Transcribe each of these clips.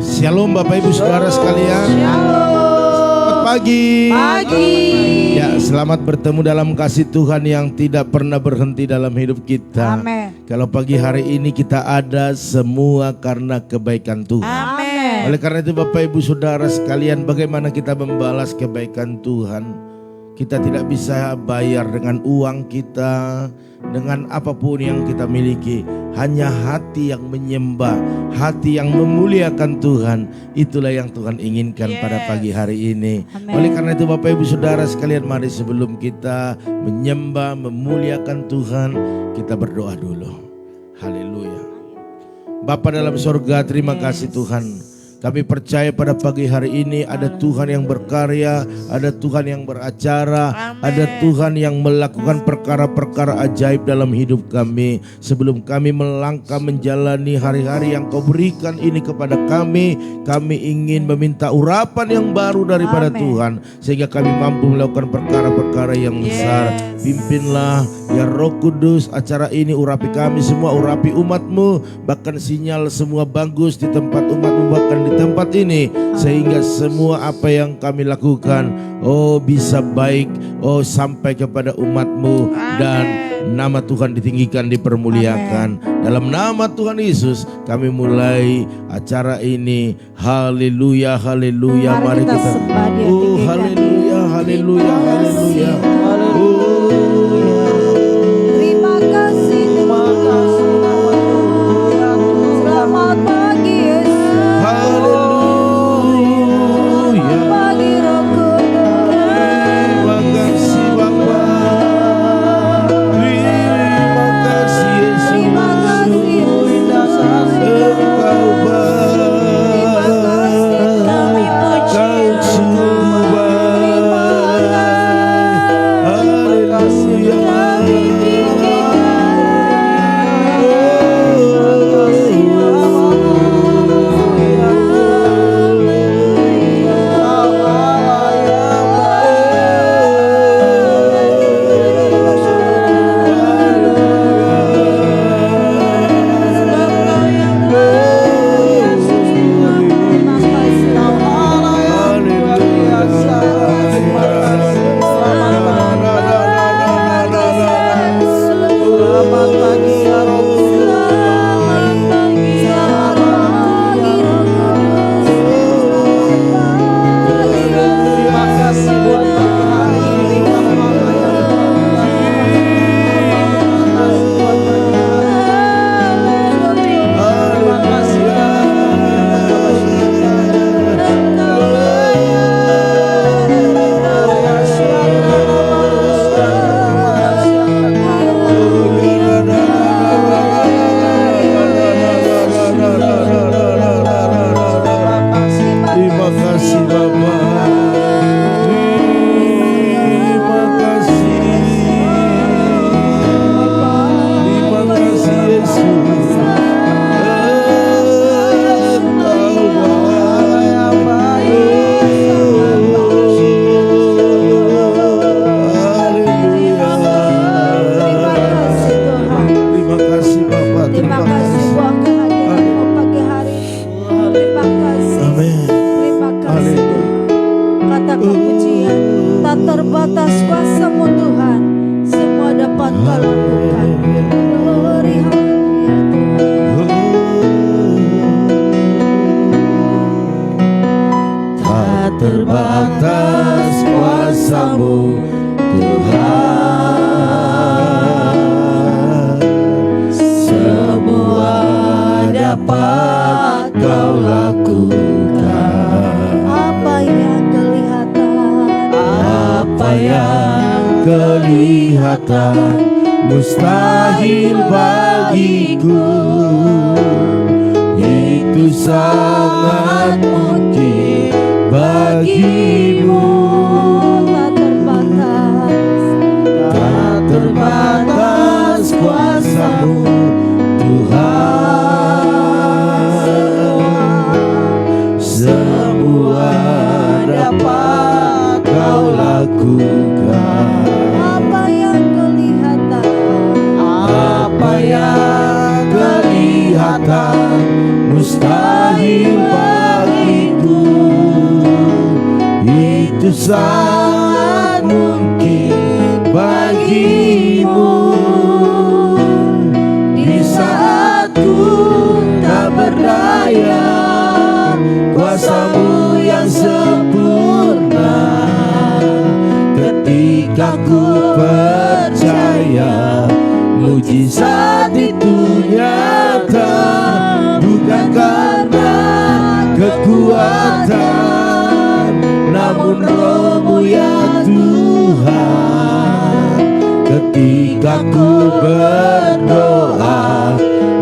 Shalom Bapak Ibu Saudara sekalian. Selamat pagi. Ya, selamat bertemu dalam kasih Tuhan yang tidak pernah berhenti dalam hidup kita. Amin. Kalau pagi hari ini kita ada semua karena kebaikan Tuhan. Amin. Oleh karena itu Bapak Ibu Saudara sekalian, bagaimana kita membalas kebaikan Tuhan? Kita tidak bisa bayar dengan uang kita, dengan apapun yang kita miliki. Hanya hati yang menyembah, hati yang memuliakan Tuhan. Itulah yang Tuhan inginkan pada pagi hari ini. Amen. Oleh karena itu Bapak Ibu Saudara sekalian, mari sebelum kita menyembah, memuliakan Tuhan, kita berdoa dulu. Haleluya. Bapa dalam sorga, terima kasih Tuhan. Kami percaya pada pagi hari ini ada Tuhan yang berkarya, ada Tuhan yang beracara, ada Tuhan yang melakukan perkara-perkara ajaib dalam hidup kami. Sebelum kami melangkah menjalani hari-hari yang Kau berikan ini kepada kami ingin meminta urapan yang baru daripada Tuhan, sehingga kami mampu melakukan perkara-perkara yang besar. Pimpinlah ya Roh Kudus acara ini, urapi kami semua, urapi umat-Mu, bahkan sinyal semua bagus di tempat umat-Mu, bahkan di tempat ini, sehingga semua apa yang kami lakukan bisa baik, sampai kepada umat-Mu, dan nama Tuhan ditinggikan, dipermuliakan. Dalam nama Tuhan Yesus kami mulai acara ini. Haleluya, haleluya. Mari kita haleluya, haleluya, haleluya. Terima kasih, terima kasih. Selamat pagi Yesus. Haleluya. Pagi Roh Kudus. Terima kasih Bapa. Terima kasih Yesus. Terima kasih Yesus. Engkau baik, Kami puji Kau sungguh baik. Haleluya. Terbatas kuasa-Mu Tuhan, semua dapat Kau lakukan. Apa yang kelihatan mustahil bagiku, itu sangat mungkin bagimu. Tak terbatas kuasa-Mu Tuhan, semua dapat Kau lakukan. Apa yang kelihatan mustahil mustahil bagiku. Itu sangat mungkin bagimu. Di saat ku tak berdaya, kuasa-Mu yang sempurna. Ketika ku percaya mujizat itu nyata, bukan karena kekuatan, namun Roh-Mu ya Tuhan. Ketika ku berdoa,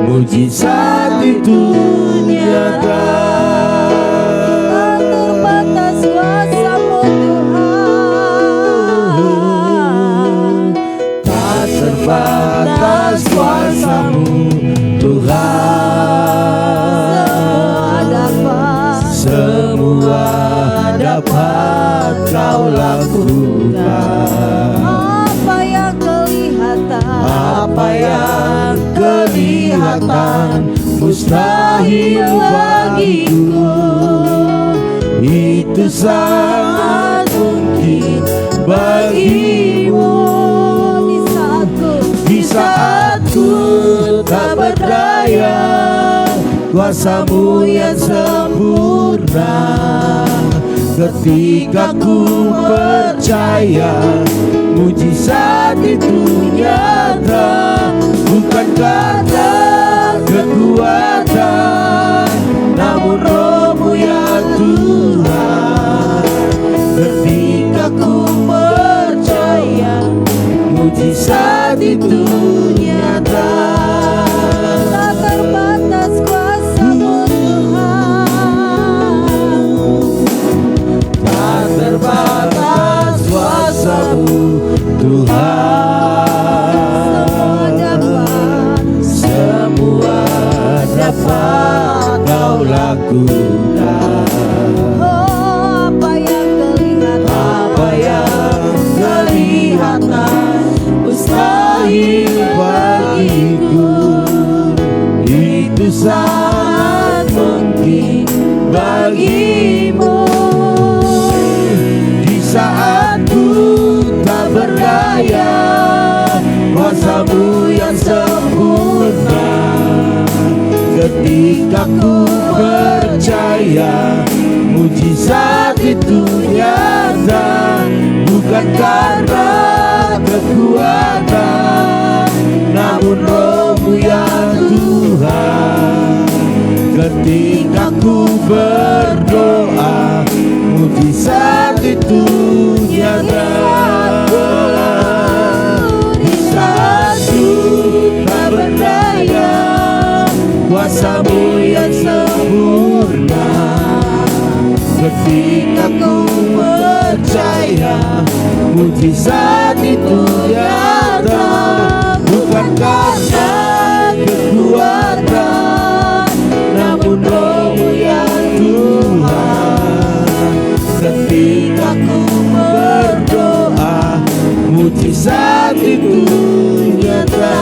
mujizat itu nyata. Terbatas kuasa-Mu Tuhan, Tak terbatas kuasa-Mu Tuhan. Semua dapat Kau lakukan. apa yang kelihatan, Apa yang kelihatan mustahil bagiku, itu sangat mungkin bagimu. Di saat ku tak berdaya, kuasa-Mu yang sempurna. Ketika ku percaya mujizat itu nyata, bukan karena kekuatan, namun Roh-Mu ya Tuhan. Ketika ku percaya mujizat itu nyata. tak terbatas kuasa-Mu Tuhan, Tak terbatas kuasa-Mu Tuhan. Semua dapat Kau lakukan. oh apa yang kelihatan, Apa yang kelihatan mustahil bagiku, itu sangat mungkin bagimu. Di saat ku tak berdaya, kuasa-Mu yang sempurna. Ketika ku percaya mujizat itu nyata, bukan karena kekuatan, namun Roh-Mu ya Tuhan. Ketika ku berdoa, mujizat itu nyata. Di saat ku tak berdaya, kuasa-Mu yang sempurna. Ketika ku percaya mujizat itu nyata, bukan karena kekuatan, namun Roh-Mu ya Tuhan. Ketika ku berdoa, mujizat itu nyata.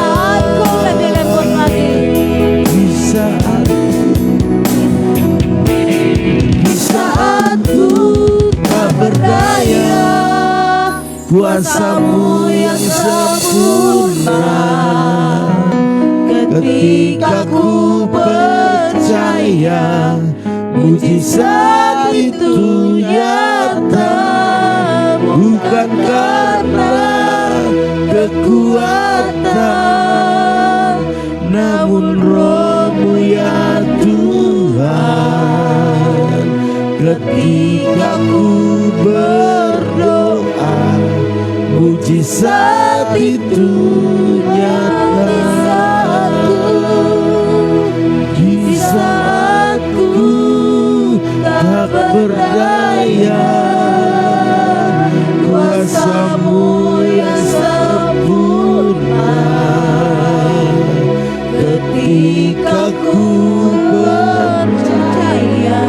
Di saat ku tak berdaya, kuasa-Mu yang sempurna. Ketika ku percaya mujizat itu nyata, bukan karena kekuatan, namun Roh-Mu ya Tuhan. Ketika ku berdoa, mujizat itu nyata. Di saat ku tak berdaya, kuasa-Mu yang sempurna. Ketika ku percaya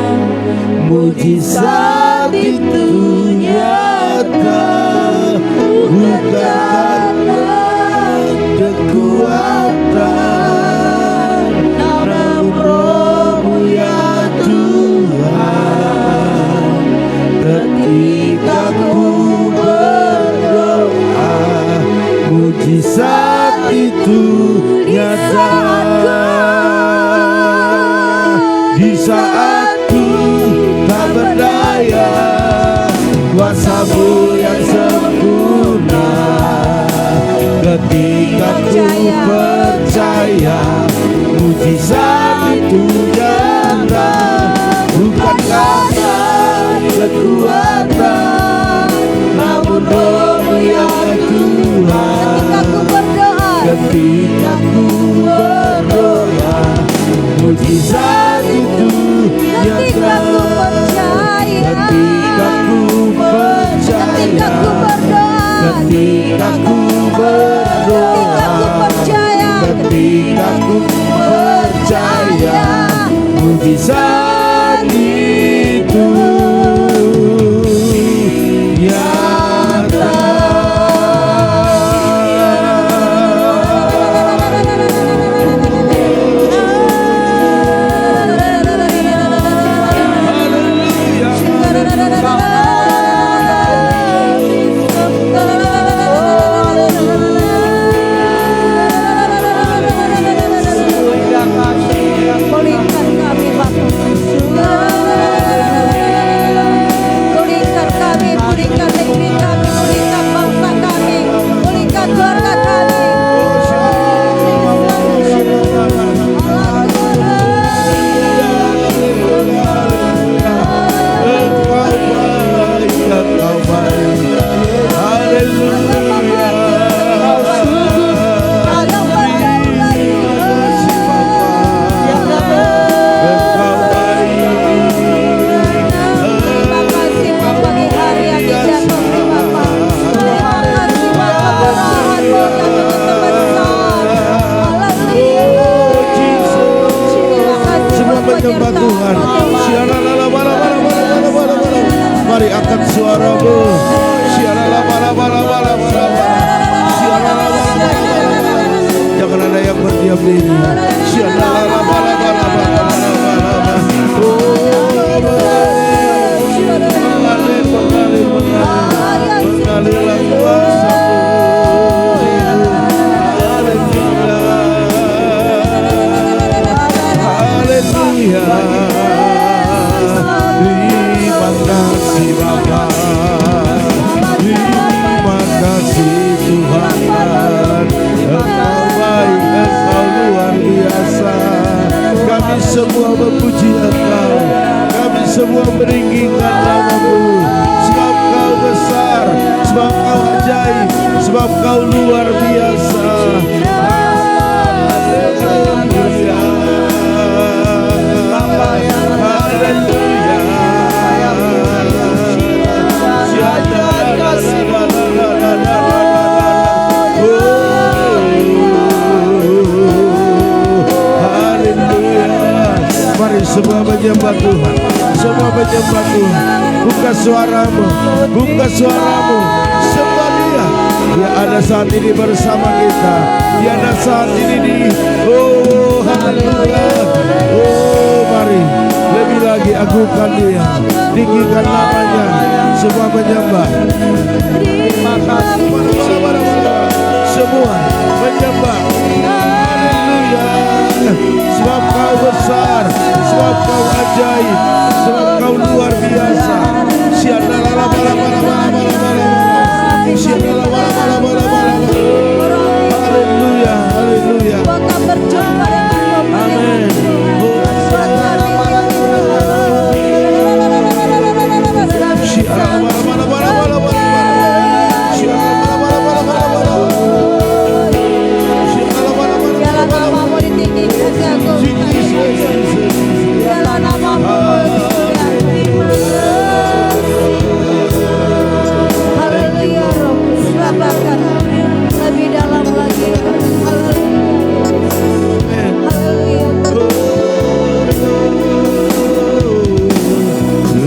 mujizat itu nyata, bukan karena kekuatan, namun Roh-Mu ya Tuhan. kuasamu yang sempurna. Ketika ku percaya mujizat itu nyata, bukan karena kekuatan, namun roh-Mu yang Tuhan. Ketika ku berdoa, mujizat itu nyata. Ketika ku percaya, ketika ku berdoa, ketika ku percaya, mujizat itu nyata. Mari angkat suaramu. Jangan ada yang berdiam diri. Mengalirlah kuasa-Mu. Haleluya. Terima kasih Bapa, terima kasih Tuhan. Engkau baik, Engkau luar biasa. Kami semua memuji Engkau, kami semua meninggikan nama-Mu. Sebab Kau besar, sebab Kau ajaib, sebab Kau luar biasa. Haleluya. Mari semua menyembah Tuhan, semua menyembah Tuhan. Buka suaramu, buka suaramu. Sembah Dia. Dia ada saat ini bersama kita. Dia ada saat ini di haleluya. Mari lebih lagi agungkan Dia, tinggikan namanya. Semua menyembah. Terima kasih. Semua menyembah. Haleluya. Sebab Kau besar, sebab Kau ajaib, sebab Kau luar biasa. Haleluya, haleluya. Amin.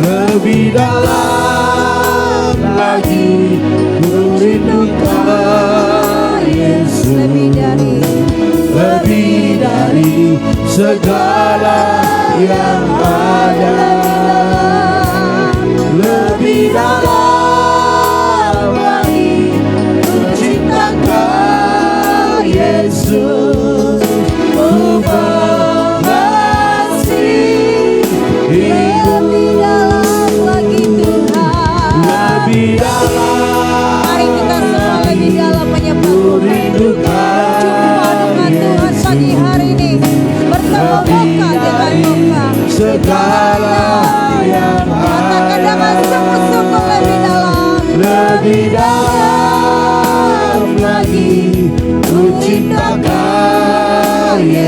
Lebih dalam lagi ku rindukan Yesus, lebih dari segala yang ada, lebih dalam lagi ku cintakan Yesus, ku mengasihi. Lebih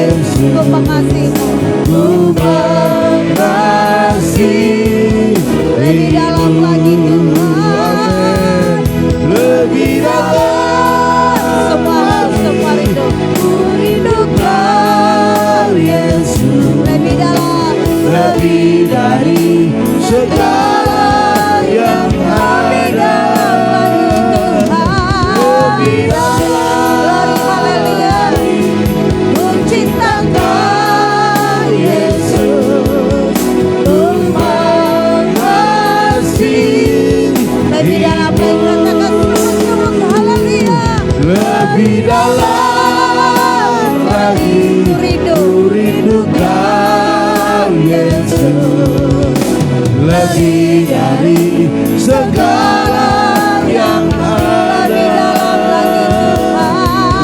Ku mengasihimu. ku mengasihi. Lebih dalam lagi Tuhan. Lebih dalam, Semua rindu. Ku rindu Kau Yesus, lebih dalam. lebih dari segala yang ada. Lebih dalam, Ku cinta Kau Yesus. Ku mengasihi. lebih dalam lagi katakan sungguh-sungguh haleluya. Lebih dalam lagi, Rindu. ku rindu Kau Yesus, lebih dari segala yang ada.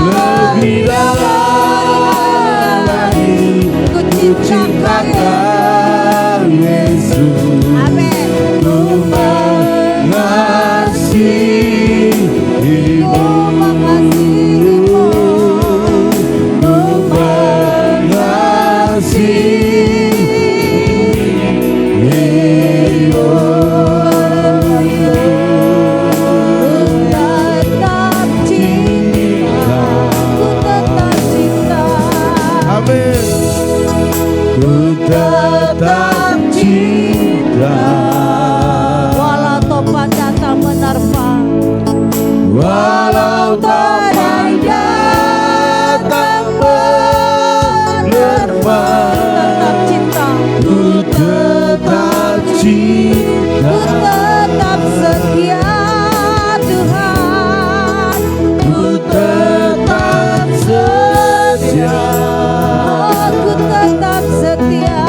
Lebih dalam lagi, Ku ku cinta Kau Yesus, Amin. ku mengasihimu. Ku tetap cinta, Walau topan datang menerpa, walau badai datang menerpa. tetap cinta. Ku tetap cinta, Ku tetap setia Tuhan. ku tetap setia, Ku tetap setia.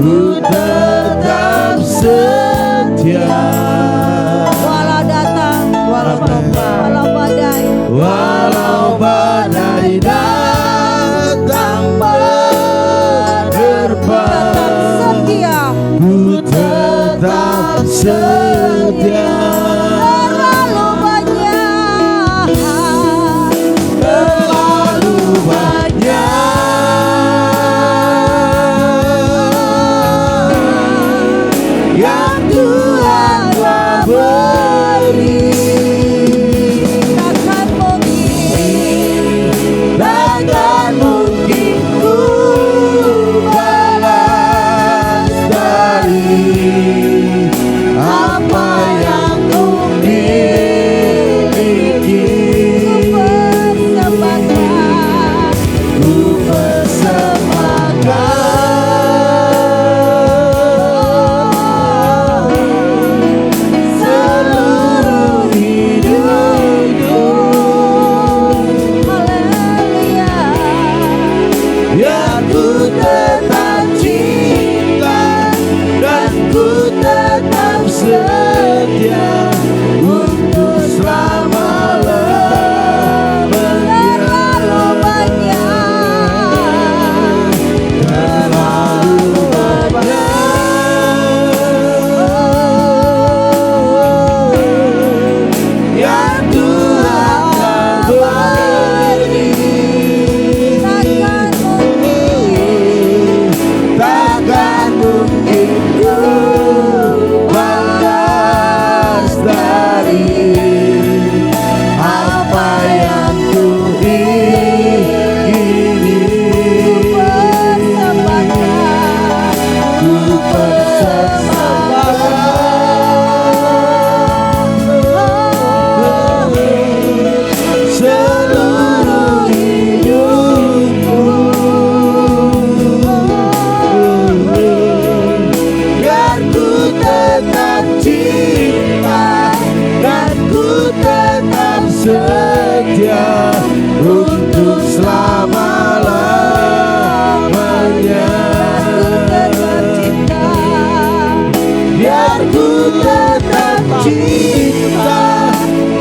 ku tetap setia. Walau datang, walau topan, walau badai, Walau badai datang menerpa, tetap setia. ku tetap setia. Terlalu banyak, Terlalu banyak yang Tuhan telah beri. takkan mungkin. Takkan mungkin ku balas dari apa yang ku miliki. Ku persembahkan seluruh hidupku. Ya ku tetap cinta dan ku tetap setia untuk selama-lamanya. Terlalu banyak yang Tuhan telah beri. Takkan mungkin ku balas dari apa yang ku ingini. Ku persembahkan seluruh hidupku. Biar ku tetap cinta dan ku tetap setia untuk selama-lamanya. Biar ku tetap cinta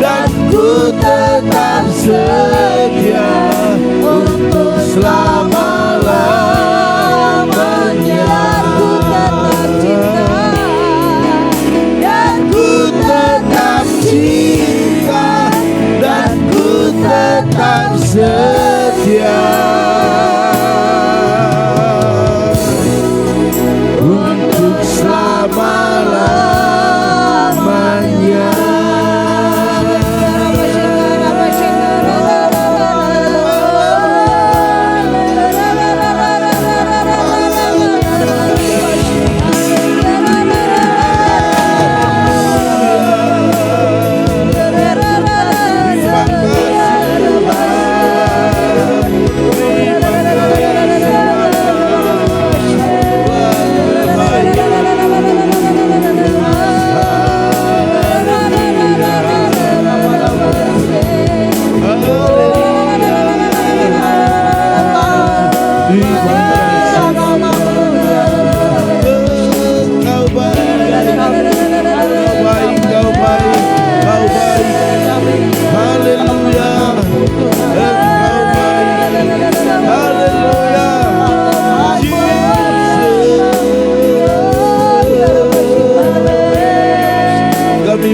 dan ku tetap setia untuk selama-lamanya. Dan ku tetap cinta dan ku tetap setia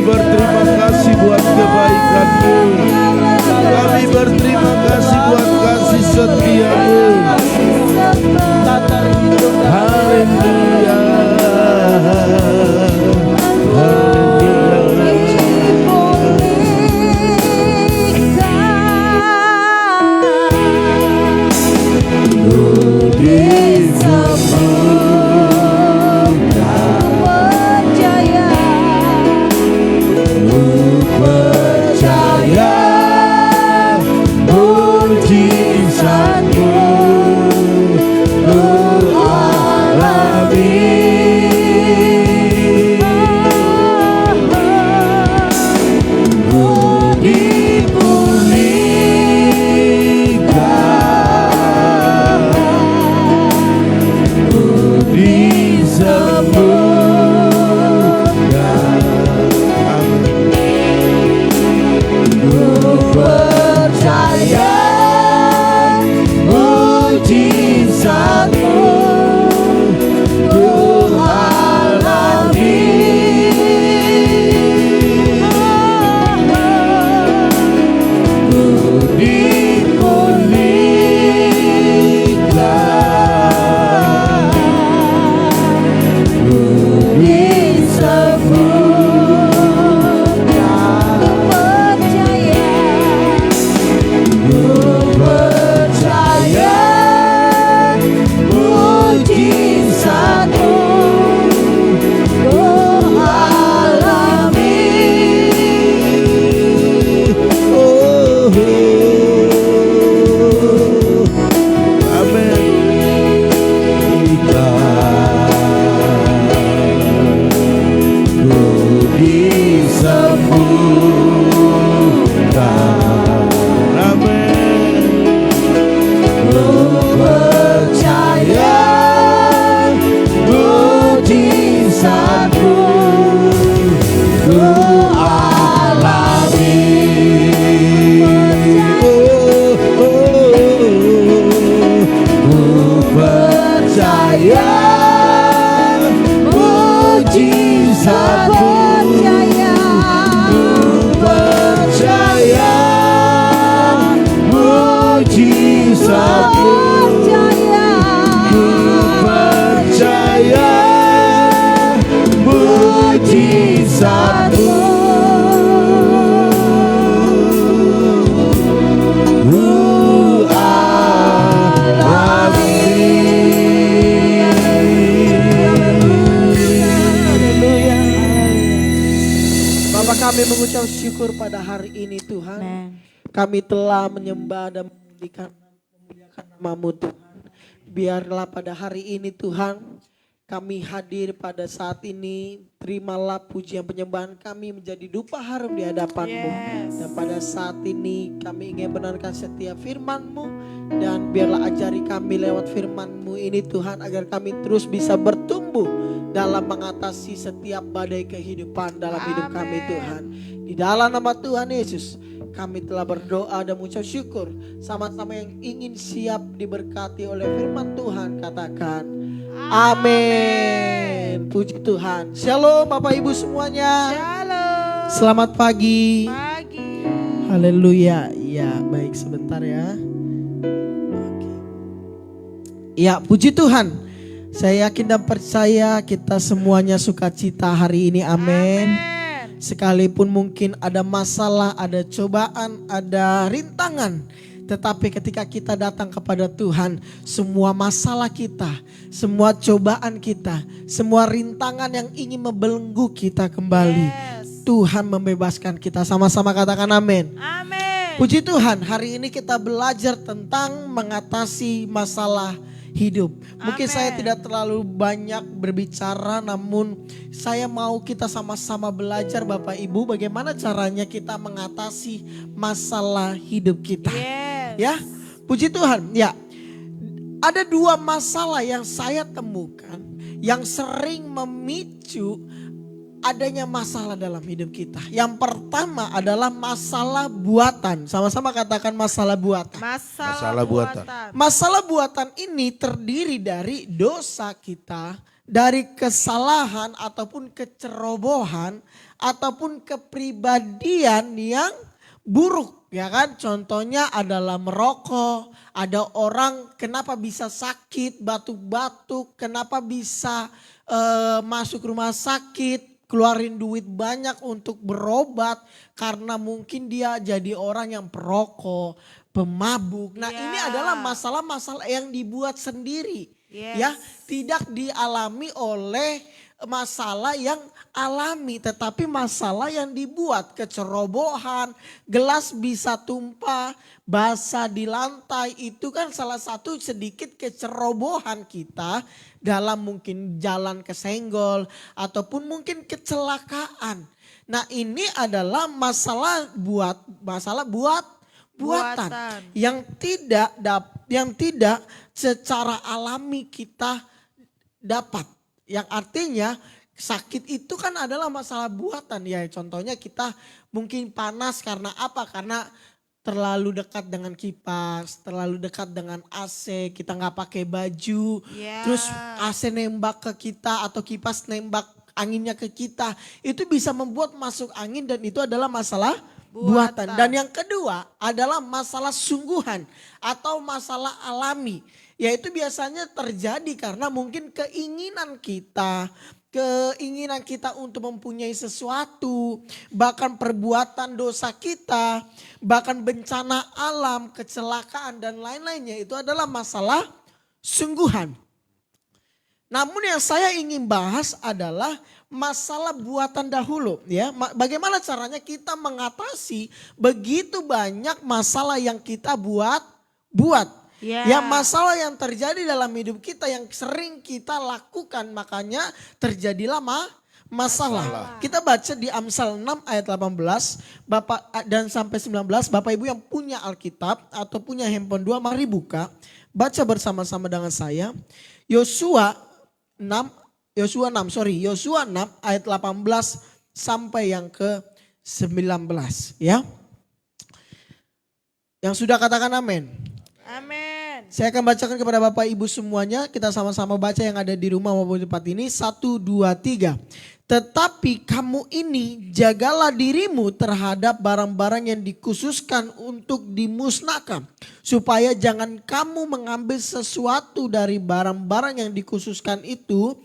berterima kasih buat kebaikan-Mu. Kami berterima kasih buat kasih setia-Mu. Haleluya. Kami mengucap syukur pada hari ini Tuhan. Kami telah menyembah dan memuliakan nama-Mu Tuhan. Biarlah pada hari ini Tuhan kami hadir pada saat ini. Terimalah pujian penyembahan kami menjadi dupa harum di hadapan-Mu. Dan pada saat ini kami ingin benarkan setiap firman-Mu. Dan biarlah ajari kami lewat firman-Mu ini Tuhan. Agar kami terus bisa bertumbuh dalam mengatasi setiap badai kehidupan dalam hidup kami Tuhan. Di dalam nama Tuhan Yesus kami telah berdoa dan mengucap syukur. Sama-sama yang ingin siap diberkati oleh firman Tuhan katakan amin. Puji Tuhan. Shalom Bapak Ibu semuanya. Shalom. Selamat pagi. Pagi. Haleluya. Ya baik sebentar ya. Oke. Ya puji Tuhan. Saya yakin dan percaya kita semuanya sukacita hari ini, amin. Sekalipun mungkin ada masalah, ada cobaan, ada rintangan. Tetapi ketika kita datang kepada Tuhan, semua masalah kita, semua cobaan kita, semua rintangan yang ingin membelenggu kita kembali. Tuhan membebaskan kita, sama-sama katakan amin. Amin. Puji Tuhan, hari ini kita belajar tentang mengatasi masalah hidup. Mungkin saya tidak terlalu banyak berbicara, namun saya mau kita sama-sama belajar Bapak Ibu bagaimana caranya kita mengatasi masalah hidup kita. Ya, puji Tuhan. Ya, ada dua masalah yang saya temukan yang sering memicu adanya masalah dalam hidup kita. Yang pertama adalah masalah buatan. Sama-sama katakan masalah buatan. Masalah buatan. Masalah buatan ini terdiri dari dosa kita dari kesalahan ataupun kecerobohan ataupun kepribadian yang buruk, ya kan? Contohnya adalah merokok. Ada orang kenapa bisa sakit, batuk-batuk, kenapa bisa masuk rumah sakit, keluarin duit banyak untuk berobat karena mungkin dia jadi orang yang perokok, pemabuk. Nah, ini adalah masalah-masalah yang dibuat sendiri. Ya, tidak dialami oleh masalah yang alami, tetapi masalah yang dibuat. Kecerobohan, gelas bisa tumpah, basah di lantai, itu kan salah satu sedikit kecerobohan kita dalam mungkin jalan kesenggol ataupun mungkin kecelakaan. Nah, ini adalah masalah buatan yang tidak secara alami kita dapat. Yang artinya sakit itu kan adalah masalah buatan ya. Contohnya kita mungkin panas karena apa? Karena terlalu dekat dengan kipas, terlalu dekat dengan AC, kita nggak pakai baju, terus AC nembak ke kita atau kipas nembak anginnya ke kita, itu bisa membuat masuk angin dan itu adalah masalah buatan. Dan yang kedua adalah masalah sungguhan atau masalah alami. Yaitu biasanya terjadi karena mungkin keinginan kita untuk mempunyai sesuatu, bahkan perbuatan dosa kita, bahkan bencana alam, kecelakaan dan lain-lainnya, itu adalah masalah sungguhan. Namun yang saya ingin bahas adalah masalah buatan dahulu ya. Bagaimana caranya kita mengatasi begitu banyak masalah yang kita buat. Ya, masalah yang terjadi dalam hidup kita yang sering kita lakukan, makanya terjadilah masalah. Kita baca di Amsal 6 ayat 18 Bapak dan sampai 19. Bapak Ibu yang punya Alkitab atau punya handphone 2, mari buka. Baca bersama-sama dengan saya. Yosua 6 ayat 18 sampai yang ke 19 ya. Yang sudah katakan amin. Amin. Saya akan bacakan kepada Bapak Ibu semuanya. Kita sama-sama baca yang ada di rumah maupun di tempat ini. 1, 2, 3. Tetapi kamu ini jagalah dirimu terhadap barang-barang yang dikhususkan untuk dimusnahkan. Supaya jangan kamu mengambil sesuatu dari barang-barang yang dikhususkan itu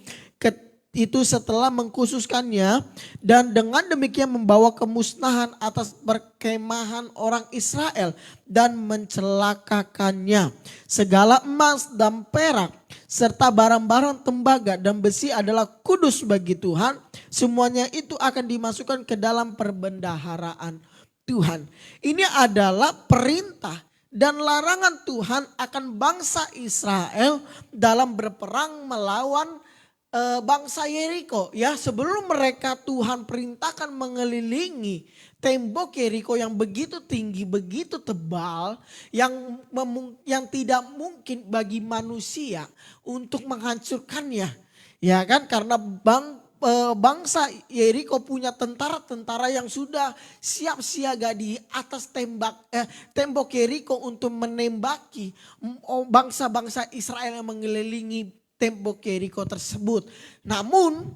setelah mengkhususkannya dan dengan demikian membawa kemusnahan atas perkemahan orang Israel dan mencelakakannya. Segala emas dan perak serta barang-barang tembaga dan besi adalah kudus bagi Tuhan. Semuanya itu akan dimasukkan ke dalam perbendaharaan Tuhan. Ini adalah perintah dan larangan Tuhan akan bangsa Israel dalam berperang melawan bangsa Yeriko ya. Sebelum mereka Tuhan perintahkan mengelilingi tembok Yeriko yang begitu tinggi, begitu tebal, yang tidak mungkin bagi manusia untuk menghancurkannya. Ya kan, karena bangsa Yeriko punya tentara-tentara yang sudah siap siaga di atas tembok Yeriko untuk menembaki bangsa-bangsa Israel yang mengelilingi tembok Yeriko tersebut. Namun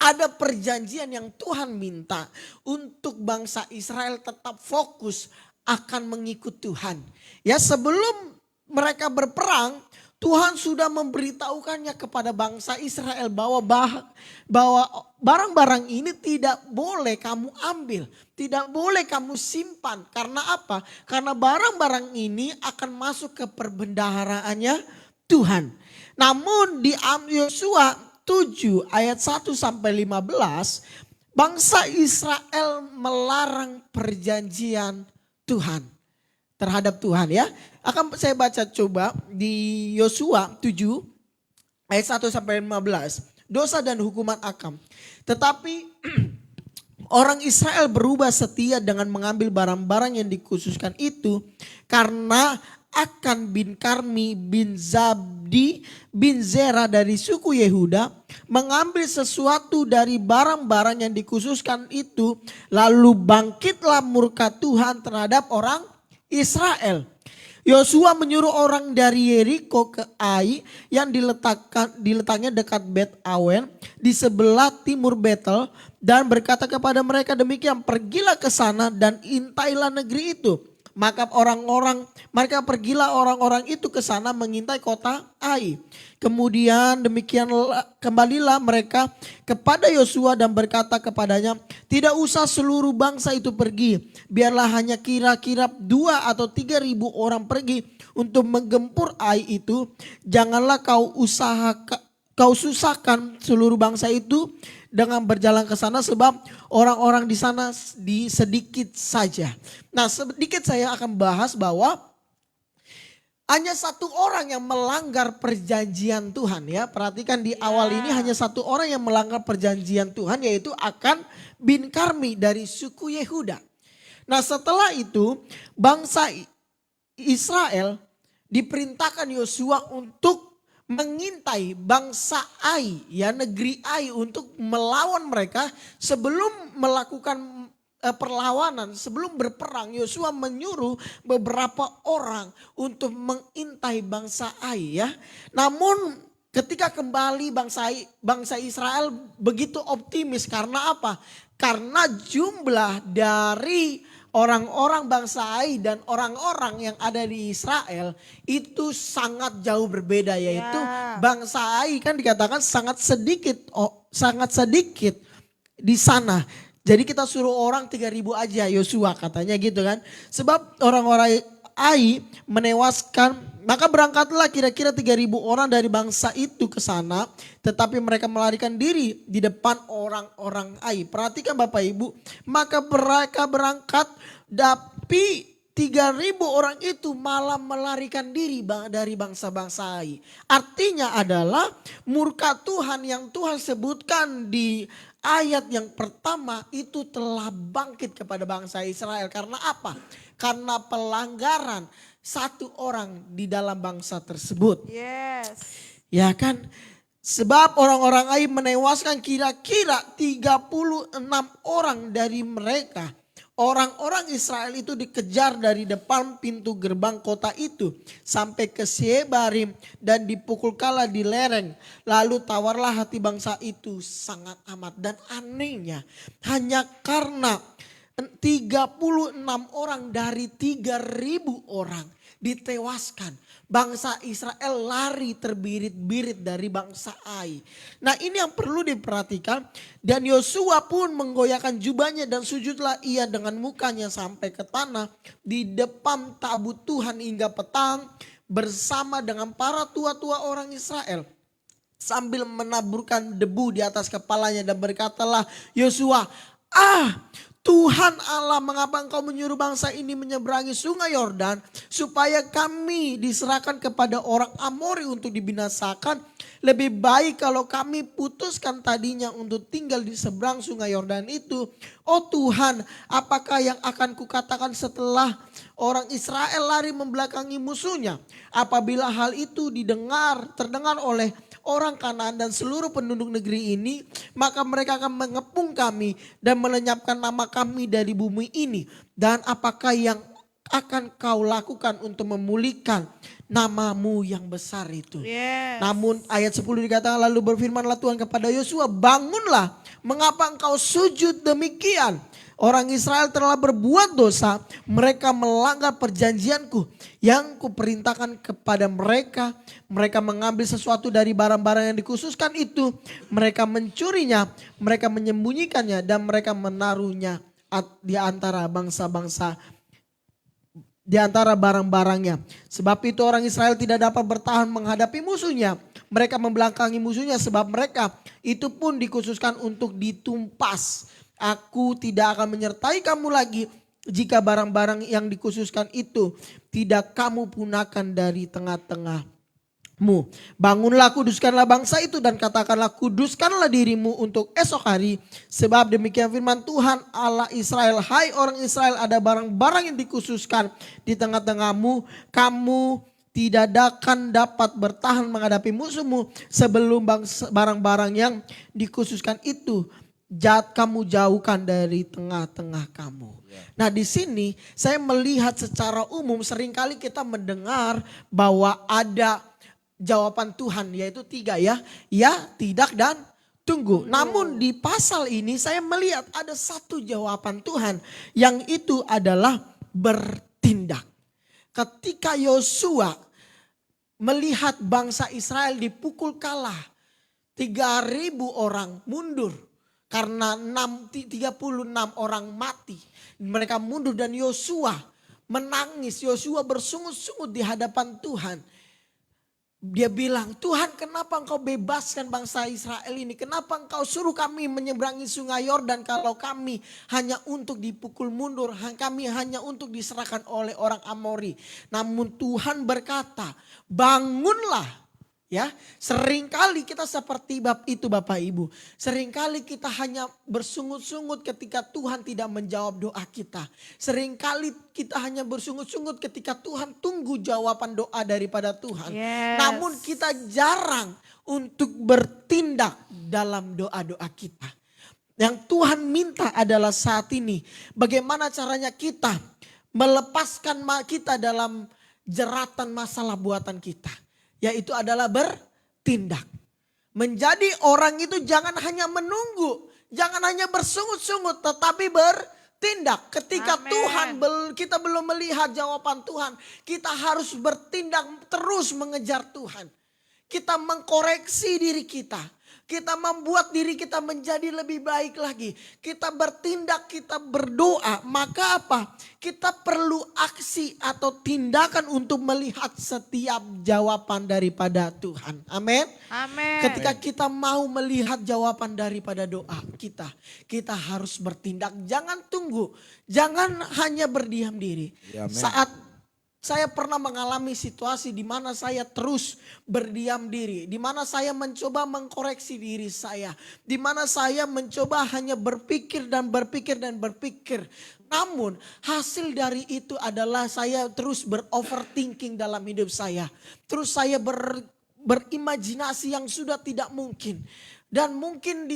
ada perjanjian yang Tuhan minta untuk bangsa Israel tetap fokus akan mengikut Tuhan. Ya, sebelum mereka berperang, Tuhan sudah memberitahukannya kepada bangsa Israel bahwa barang-barang ini tidak boleh kamu ambil, tidak boleh kamu simpan. Karena apa? Karena barang-barang ini akan masuk ke perbendaharaannya Tuhan. Namun di Yosua 7 ayat 1 sampai 15, bangsa Israel melarang perjanjian Tuhan terhadap Tuhan ya. Akan saya baca coba di Yosua 7 ayat 1 sampai 15. Dosa dan hukuman Akam. Tetapi orang Israel berubah setia dengan mengambil barang-barang yang dikhususkan itu karena Akan bin Karmi bin Zabdi bin Zera dari suku Yehuda mengambil sesuatu dari barang-barang yang dikhususkan itu, lalu bangkitlah murka Tuhan terhadap orang Israel. Yosua menyuruh orang dari Yeriko ke Ai yang diletaknya dekat Bet Awen di sebelah timur Betel dan berkata kepada mereka demikian, pergilah ke sana dan intailah negeri itu. Maka pergilah orang-orang itu ke sana mengintai kota Ai. Kemudian kembalilah mereka kepada Yosua dan berkata kepadanya, tidak usah seluruh bangsa itu pergi, biarlah hanya kira-kira 2 atau 3 ribu orang pergi untuk menggempur Ai itu. Janganlah kau susahkan seluruh bangsa itu dengan berjalan ke sana, sebab orang-orang di sana sedikit saja. Nah, sedikit saya akan bahas bahwa hanya satu orang yang melanggar perjanjian Tuhan ya. Perhatikan di awal ini hanya satu orang yang melanggar perjanjian Tuhan, yaitu Akan bin Karmi dari suku Yehuda. Nah, setelah itu bangsa Israel diperintahkan Yosua untuk mengintai bangsa Ai, ya negeri Ai, untuk melawan mereka. Sebelum melakukan perlawanan, sebelum berperang, Yosua menyuruh beberapa orang untuk mengintai bangsa Ai ya. Namun ketika kembali bangsa Israel begitu optimis, karena apa? Karena jumlah dari orang-orang bangsa Ai dan orang-orang yang ada di Israel itu sangat jauh berbeda, yaitu bangsa Ai kan dikatakan sangat sedikit di sana. Jadi kita suruh orang 3.000 aja, Yosua katanya gitu kan. Sebab orang-orang Ai menewaskan, maka berangkatlah kira-kira 3.000 orang dari bangsa itu ke sana, tetapi mereka melarikan diri di depan orang-orang Ai. Perhatikan Bapak Ibu, maka mereka berangkat, tapi 3.000 orang itu malah melarikan diri dari bangsa-bangsa Ai. Artinya adalah murka Tuhan yang Tuhan sebutkan di ayat yang pertama itu telah bangkit kepada bangsa Israel. Karena apa? Karena pelanggaran satu orang di dalam bangsa tersebut. Yes. Ya kan? Sebab orang-orang Ai menewaskan kira-kira 36 orang dari mereka. Orang-orang Israel itu dikejar dari depan pintu gerbang kota itu sampai ke Shebarim dan dipukul kala di lereng. Lalu tawarlah hati bangsa itu sangat amat. Dan anehnya hanya karena 36 orang dari 3.000 orang ditewaskan, bangsa Israel lari terbirit-birit dari bangsa Ai. Nah, ini yang perlu diperhatikan. Dan Yosua pun menggoyahkan jubahnya dan sujudlah ia dengan mukanya sampai ke tanah di depan tabut Tuhan hingga petang bersama dengan para tua-tua orang Israel, sambil menaburkan debu di atas kepalanya. Dan berkatalah Yosua, Tuhan Allah, mengapa engkau menyuruh bangsa ini menyeberangi sungai Yordan supaya kami diserahkan kepada orang Amori untuk dibinasakan? Lebih baik kalau kami putuskan tadinya untuk tinggal di seberang sungai Yordan itu. Oh Tuhan, apakah yang akan kukatakan setelah orang Israel lari membelakangi musuhnya? Apabila hal itu terdengar oleh orang Kanaan dan seluruh penduduk negeri ini, maka mereka akan mengepung kami dan melenyapkan nama kami dari bumi ini. Dan apakah yang akan kau lakukan untuk memulihkan namamu yang besar itu? Yes. Namun ayat 10 dikatakan, lalu berfirmanlah Tuhan kepada Yosua, bangunlah, mengapa engkau sujud demikian? Orang Israel telah berbuat dosa, mereka melanggar perjanjianku yang kuperintahkan kepada mereka. Mereka mengambil sesuatu dari barang-barang yang dikhususkan itu, mereka mencurinya, mereka menyembunyikannya, dan mereka menaruhnya di antara bangsa-bangsa, di antara barang-barangnya. Sebab itu orang Israel tidak dapat bertahan menghadapi musuhnya. Mereka membelakangi musuhnya, sebab mereka itu pun dikhususkan untuk ditumpas. Aku tidak akan menyertai kamu lagi jika barang-barang yang dikhususkan itu tidak kamu punahkan dari tengah-tengahmu. Bangunlah, kuduskanlah bangsa itu dan katakanlah, kuduskanlah dirimu untuk esok hari. Sebab demikian firman Tuhan Allah Israel, hai orang Israel, ada barang-barang yang dikhususkan di tengah-tengahmu. Kamu tidak akan dapat bertahan menghadapi musuhmu sebelum barang-barang yang dikhususkan itu kamu jauhkan dari tengah-tengah kamu. Nah di sini saya melihat secara umum seringkali kita mendengar bahwa ada jawaban Tuhan yaitu 3 ya. Ya, tidak dan tunggu. Namun di pasal ini saya melihat ada satu jawaban Tuhan yang itu adalah bertindak. Ketika Yosua melihat bangsa Israel dipukul kalah, 3.000 orang mundur karena 36 orang mati. Mereka mundur dan Yosua menangis, Yosua bersungut-sungut di hadapan Tuhan. Dia bilang, Tuhan kenapa engkau bebaskan bangsa Israel ini? Kenapa engkau suruh kami menyeberangi sungai Yordan kalau kami hanya untuk dipukul mundur, kami hanya untuk diserahkan oleh orang Amori. Namun Tuhan berkata, bangunlah. Ya, seringkali kita seperti bab itu Bapak Ibu. Seringkali kita hanya bersungut-sungut ketika Tuhan tidak menjawab doa kita. Seringkali kita hanya bersungut-sungut ketika Tuhan tunggu jawaban doa daripada Tuhan. Yes. Namun kita jarang untuk bertindak dalam doa-doa kita. Yang Tuhan minta adalah saat ini bagaimana caranya kita melepaskan kita dalam jeratan masalah buatan kita. Yaitu adalah bertindak. Menjadi orang itu jangan hanya menunggu. Jangan hanya bersungut-sungut tetapi bertindak. Ketika Amen. Tuhan kita belum melihat jawaban Tuhan. Kita harus bertindak terus mengejar Tuhan. Kita mengkoreksi diri kita. Kita membuat diri kita menjadi lebih baik lagi. Kita bertindak, kita berdoa. Maka apa? Kita perlu aksi atau tindakan untuk melihat setiap jawaban daripada Tuhan. Amin. Amin. Ketika kita mau melihat jawaban daripada doa kita. Kita harus bertindak. Jangan tunggu. Jangan hanya berdiam diri. Ya, amin. Saat saya pernah mengalami situasi di mana saya terus berdiam diri. Di mana saya mencoba mengkoreksi diri saya. Di mana saya mencoba hanya berpikir dan berpikir dan berpikir. Namun hasil dari itu adalah saya terus beroverthinking dalam hidup saya. Terus saya berimajinasi yang sudah tidak mungkin. Dan mungkin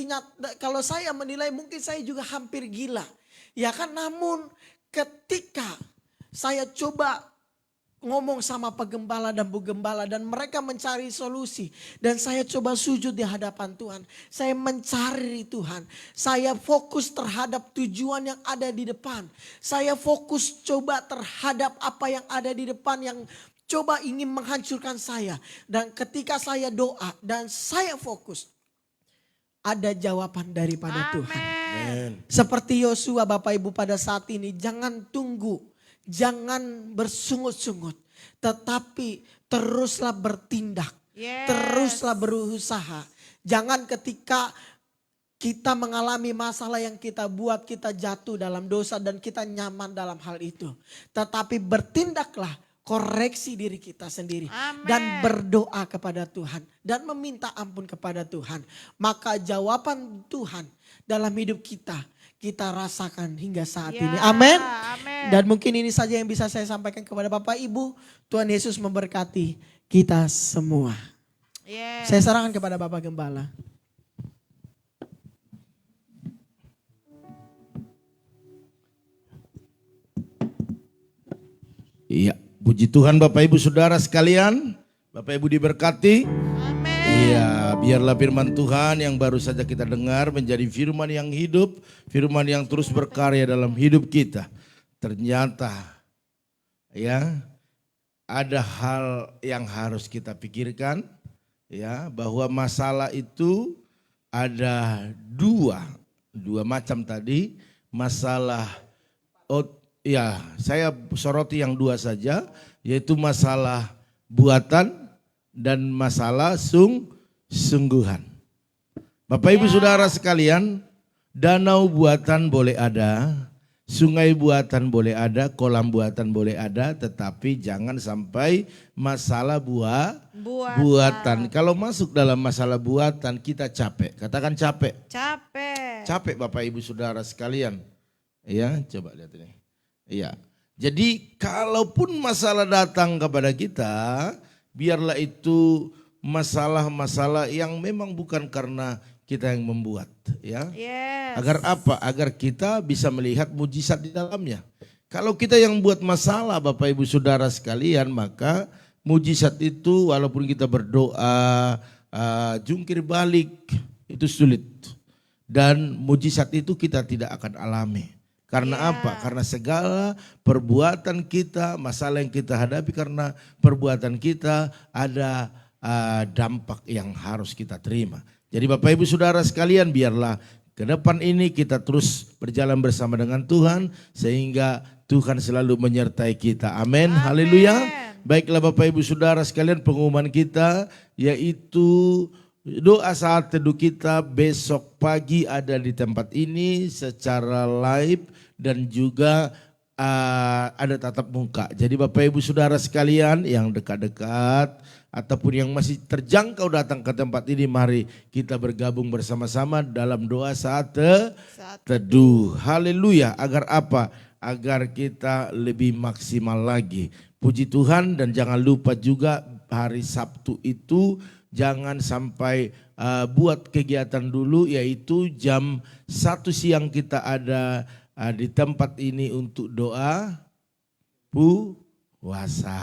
kalau saya menilai mungkin saya juga hampir gila. Ya kan, namun ketika saya coba ngomong sama penggembala dan bu gembala dan mereka mencari solusi. Dan saya coba sujud di hadapan Tuhan. Saya mencari Tuhan. Saya fokus terhadap tujuan yang ada di depan. Saya fokus coba terhadap apa yang ada di depan yang coba ingin menghancurkan saya. Dan ketika saya doa dan saya fokus, ada jawaban daripada Tuhan. Amen. Seperti Yosua Bapak Ibu pada saat ini, jangan tunggu. Jangan bersungut-sungut, tetapi teruslah bertindak, teruslah berusaha. Jangan ketika kita mengalami masalah yang kita buat, kita jatuh dalam dosa dan kita nyaman dalam hal itu. Tetapi bertindaklah, koreksi diri kita sendiri. Amen. Dan berdoa kepada Tuhan dan meminta ampun kepada Tuhan. Maka jawaban Tuhan dalam hidup kita rasakan hingga saat ini. Amin. Amin. Dan mungkin ini saja yang bisa saya sampaikan kepada Bapak Ibu. Tuhan Yesus memberkati kita semua. Yes. Saya serahkan kepada Bapak Gembala. Iya, puji Tuhan Bapak Ibu Saudara sekalian. Bapak Ibu diberkati. Amin. Iya, biarlah firman Tuhan yang baru saja kita dengar menjadi firman yang hidup, firman yang terus berkarya dalam hidup kita. Ternyata ya ada hal yang harus kita pikirkan ya, bahwa masalah itu ada dua macam tadi. Masalah ya, saya soroti yang dua saja, yaitu masalah buatan dan masalah sungguhan. Bapak Ibu Saudara sekalian, danau buatan boleh ada, sungai buatan boleh ada, kolam buatan boleh ada, tetapi jangan sampai masalah buatan. Kalau masuk dalam masalah buatan kita capek, katakan capek. Capek Bapak Ibu Saudara sekalian. Ya, coba lihat ini. Iya. Jadi kalaupun masalah datang kepada kita, biarlah itu masalah-masalah yang memang bukan karena kita yang membuat, ya. Yes. Agar apa? Agar kita bisa melihat mujizat di dalamnya. Kalau kita yang buat masalah Bapak Ibu Saudara sekalian, maka mujizat itu walaupun kita berdoa, jungkir balik, itu sulit. Dan mujizat itu kita tidak akan alami. Karena apa? Karena segala perbuatan kita, masalah yang kita hadapi karena perbuatan kita ada dampak yang harus kita terima. Jadi Bapak Ibu Saudara sekalian, biarlah ke depan ini kita terus berjalan bersama dengan Tuhan sehingga Tuhan selalu menyertai kita. Amin. Haleluya. Baiklah Bapak Ibu Saudara sekalian, pengumuman kita yaitu doa saat teduh kita besok pagi ada di tempat ini secara live dan juga ada tatap muka. Jadi Bapak Ibu Saudara sekalian yang dekat-dekat ataupun yang masih terjangkau datang ke tempat ini, mari kita bergabung bersama-sama dalam doa saat teduh. Haleluya. Agar apa? Agar kita lebih maksimal lagi. Puji Tuhan, dan jangan lupa juga hari Sabtu itu jangan sampai buat kegiatan dulu, yaitu jam 1 siang kita ada di tempat ini untuk doa puasa.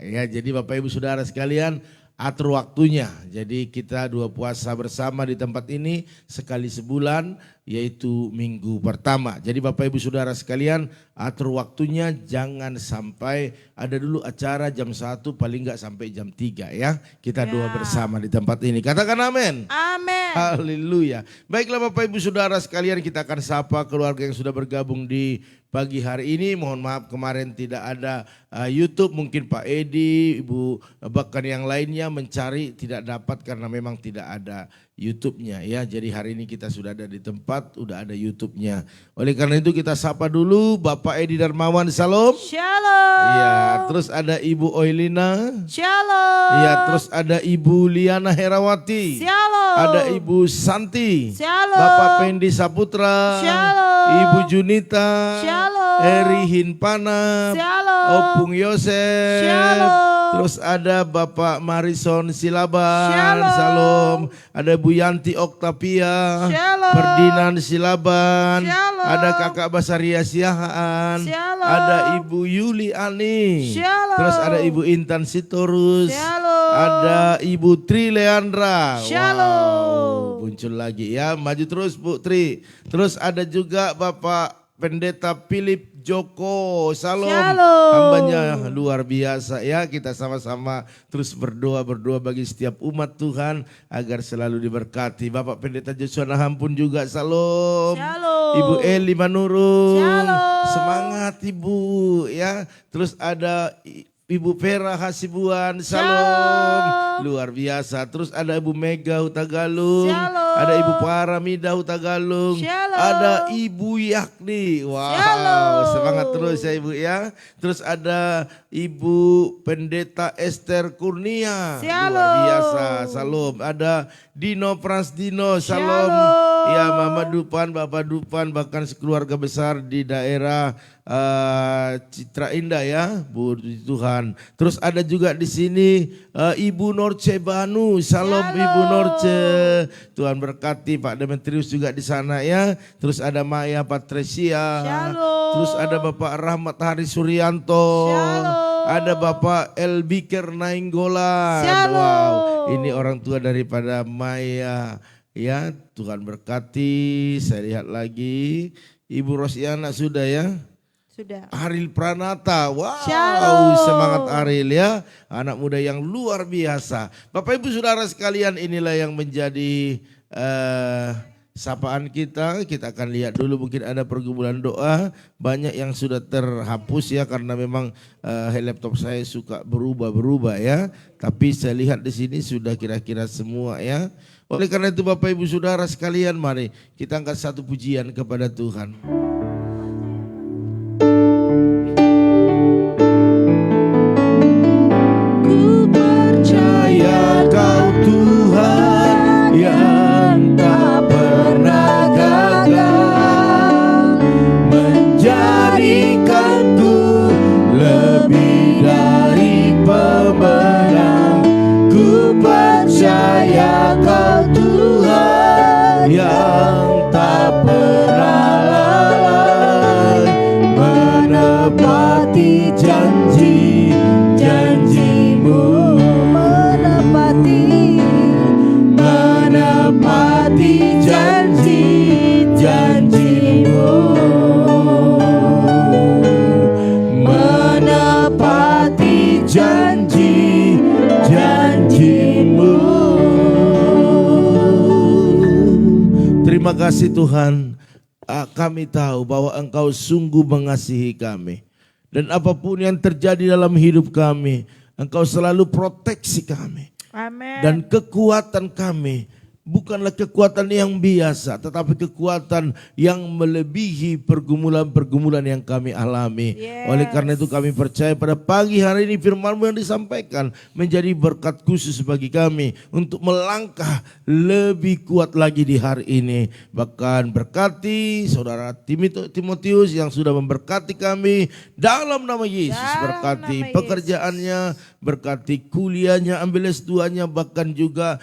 Ya, jadi Bapak Ibu Saudara sekalian, atur waktunya. Jadi kita dua puasa bersama di tempat ini sekali sebulan, yaitu minggu pertama. Jadi Bapak Ibu Saudara sekalian, atur waktunya, jangan sampai ada dulu acara jam 1 paling enggak sampai jam 3 ya. Kita doa bersama di tempat ini. Katakan amin. Amin. Haleluya. Baiklah Bapak Ibu Saudara sekalian, kita akan sapa keluarga yang sudah bergabung di pagi hari ini. Mohon maaf kemarin tidak ada YouTube, mungkin Pak Edi, Ibu bahkan yang lainnya mencari tidak dapat karena memang tidak ada YouTube-nya ya. Jadi hari ini kita sudah ada di tempat, udah ada YouTube-nya. Oleh karena itu kita sapa dulu Bapak Edi Darmawan, salam. Shalom. Iya, terus ada Ibu Oilina. Shalom. Iya, terus ada Ibu Liana Herawati. Shalom. Ada Ibu Santi. Shalom. Bapak Pendi Saputra. Shalom. Ibu Junita. Shalom. Eri Hinpana. Shalom. Opung Yosef. Shalom. Terus ada Bapak Marison Silaban. Shalom. Salam. Ada Bu Yanti Oktavia. Shalom. Ferdinand Silaban. Shalom. Ada Kakak Basaria Siahaan. Shalom. Ada Ibu Yuli Ani. Shalom. Terus ada Ibu Intan Sitorus. Shalom. Ada Ibu Tri Leandra. Shalom. Wow, muncul lagi ya. Maju terus Bu Tri. Terus ada juga Bapak Pendeta Philip Joko. Salam. Shalom. Hambanya luar biasa ya. Kita sama-sama terus berdoa bagi setiap umat Tuhan agar selalu diberkati. Bapak Pendeta Joshua Naham pun juga salam. Shalom. Ibu Eli Manurung. Shalom. Semangat Ibu ya. Terus ada Ibu Vera Hasibuan, salam. Shalom. Luar biasa. Terus ada Ibu Mega Hutagalung. Shalom. Ada Ibu Paramida Hutagalung. Shalom. Ada Ibu Yakni. Wow, Shalom. semangat terus ya Ibu ya. Terus ada Ibu Pendeta Esther Kurnia. Shalom. Luar biasa, salam. Ada Dino Pransdino, salam. Shalom. Ya, Mama Dupan, Bapak Dupan, bahkan sekeluarga besar di daerah Citra Indah ya, puji Tuhan. Terus ada juga di sini Ibu Norce Banu, salam Ibu Norce. Tuhan berkati. Pak Demetrius juga di sana ya. Terus ada Maya Patricia. Shalom. Terus ada Bapak Rahmat Hari Suryanto. Shalom. Ada Bapak Elbiker Nainggolan. Shalom. Wow, ini orang tua daripada Maya. Ya, Tuhan berkati. Saya lihat lagi Ibu Rosiana sudah ya. Sudah. Aril Pranata, wow, Shalom. semangat Aril ya, anak muda yang luar biasa. Bapak Ibu Saudara sekalian, inilah yang menjadi sapaan kita. Kita akan lihat dulu, mungkin ada pergumulan doa, banyak yang sudah terhapus ya karena memang laptop saya suka berubah ya. Tapi saya lihat di sini sudah kira-kira semua ya. Oleh karena itu Bapak Ibu Saudara sekalian, mari kita angkat satu pujian kepada Tuhan. Kau Tuhan yang tak pernah gagal, menjadikanku lebih dari pemenang. Ku percaya Kau Tuhan kasih Tuhan. Kami tahu bahwa Engkau sungguh mengasihi kami. Dan apapun yang terjadi dalam hidup kami, Engkau selalu proteksi kami. Amin. Dan kekuatan kami bukanlah kekuatan yang biasa, tetapi kekuatan yang melebihi pergumulan-pergumulan yang kami alami. Yes. Oleh karena itu kami percaya pada pagi hari ini firman-Mu yang disampaikan menjadi berkat khusus bagi kami untuk melangkah lebih kuat lagi di hari ini. Bahkan berkati saudara Timotius yang sudah memberkati kami dalam nama Yesus. Dalam Berkati nama pekerjaannya, berkati kuliahnya, ambil S2-nya, bahkan juga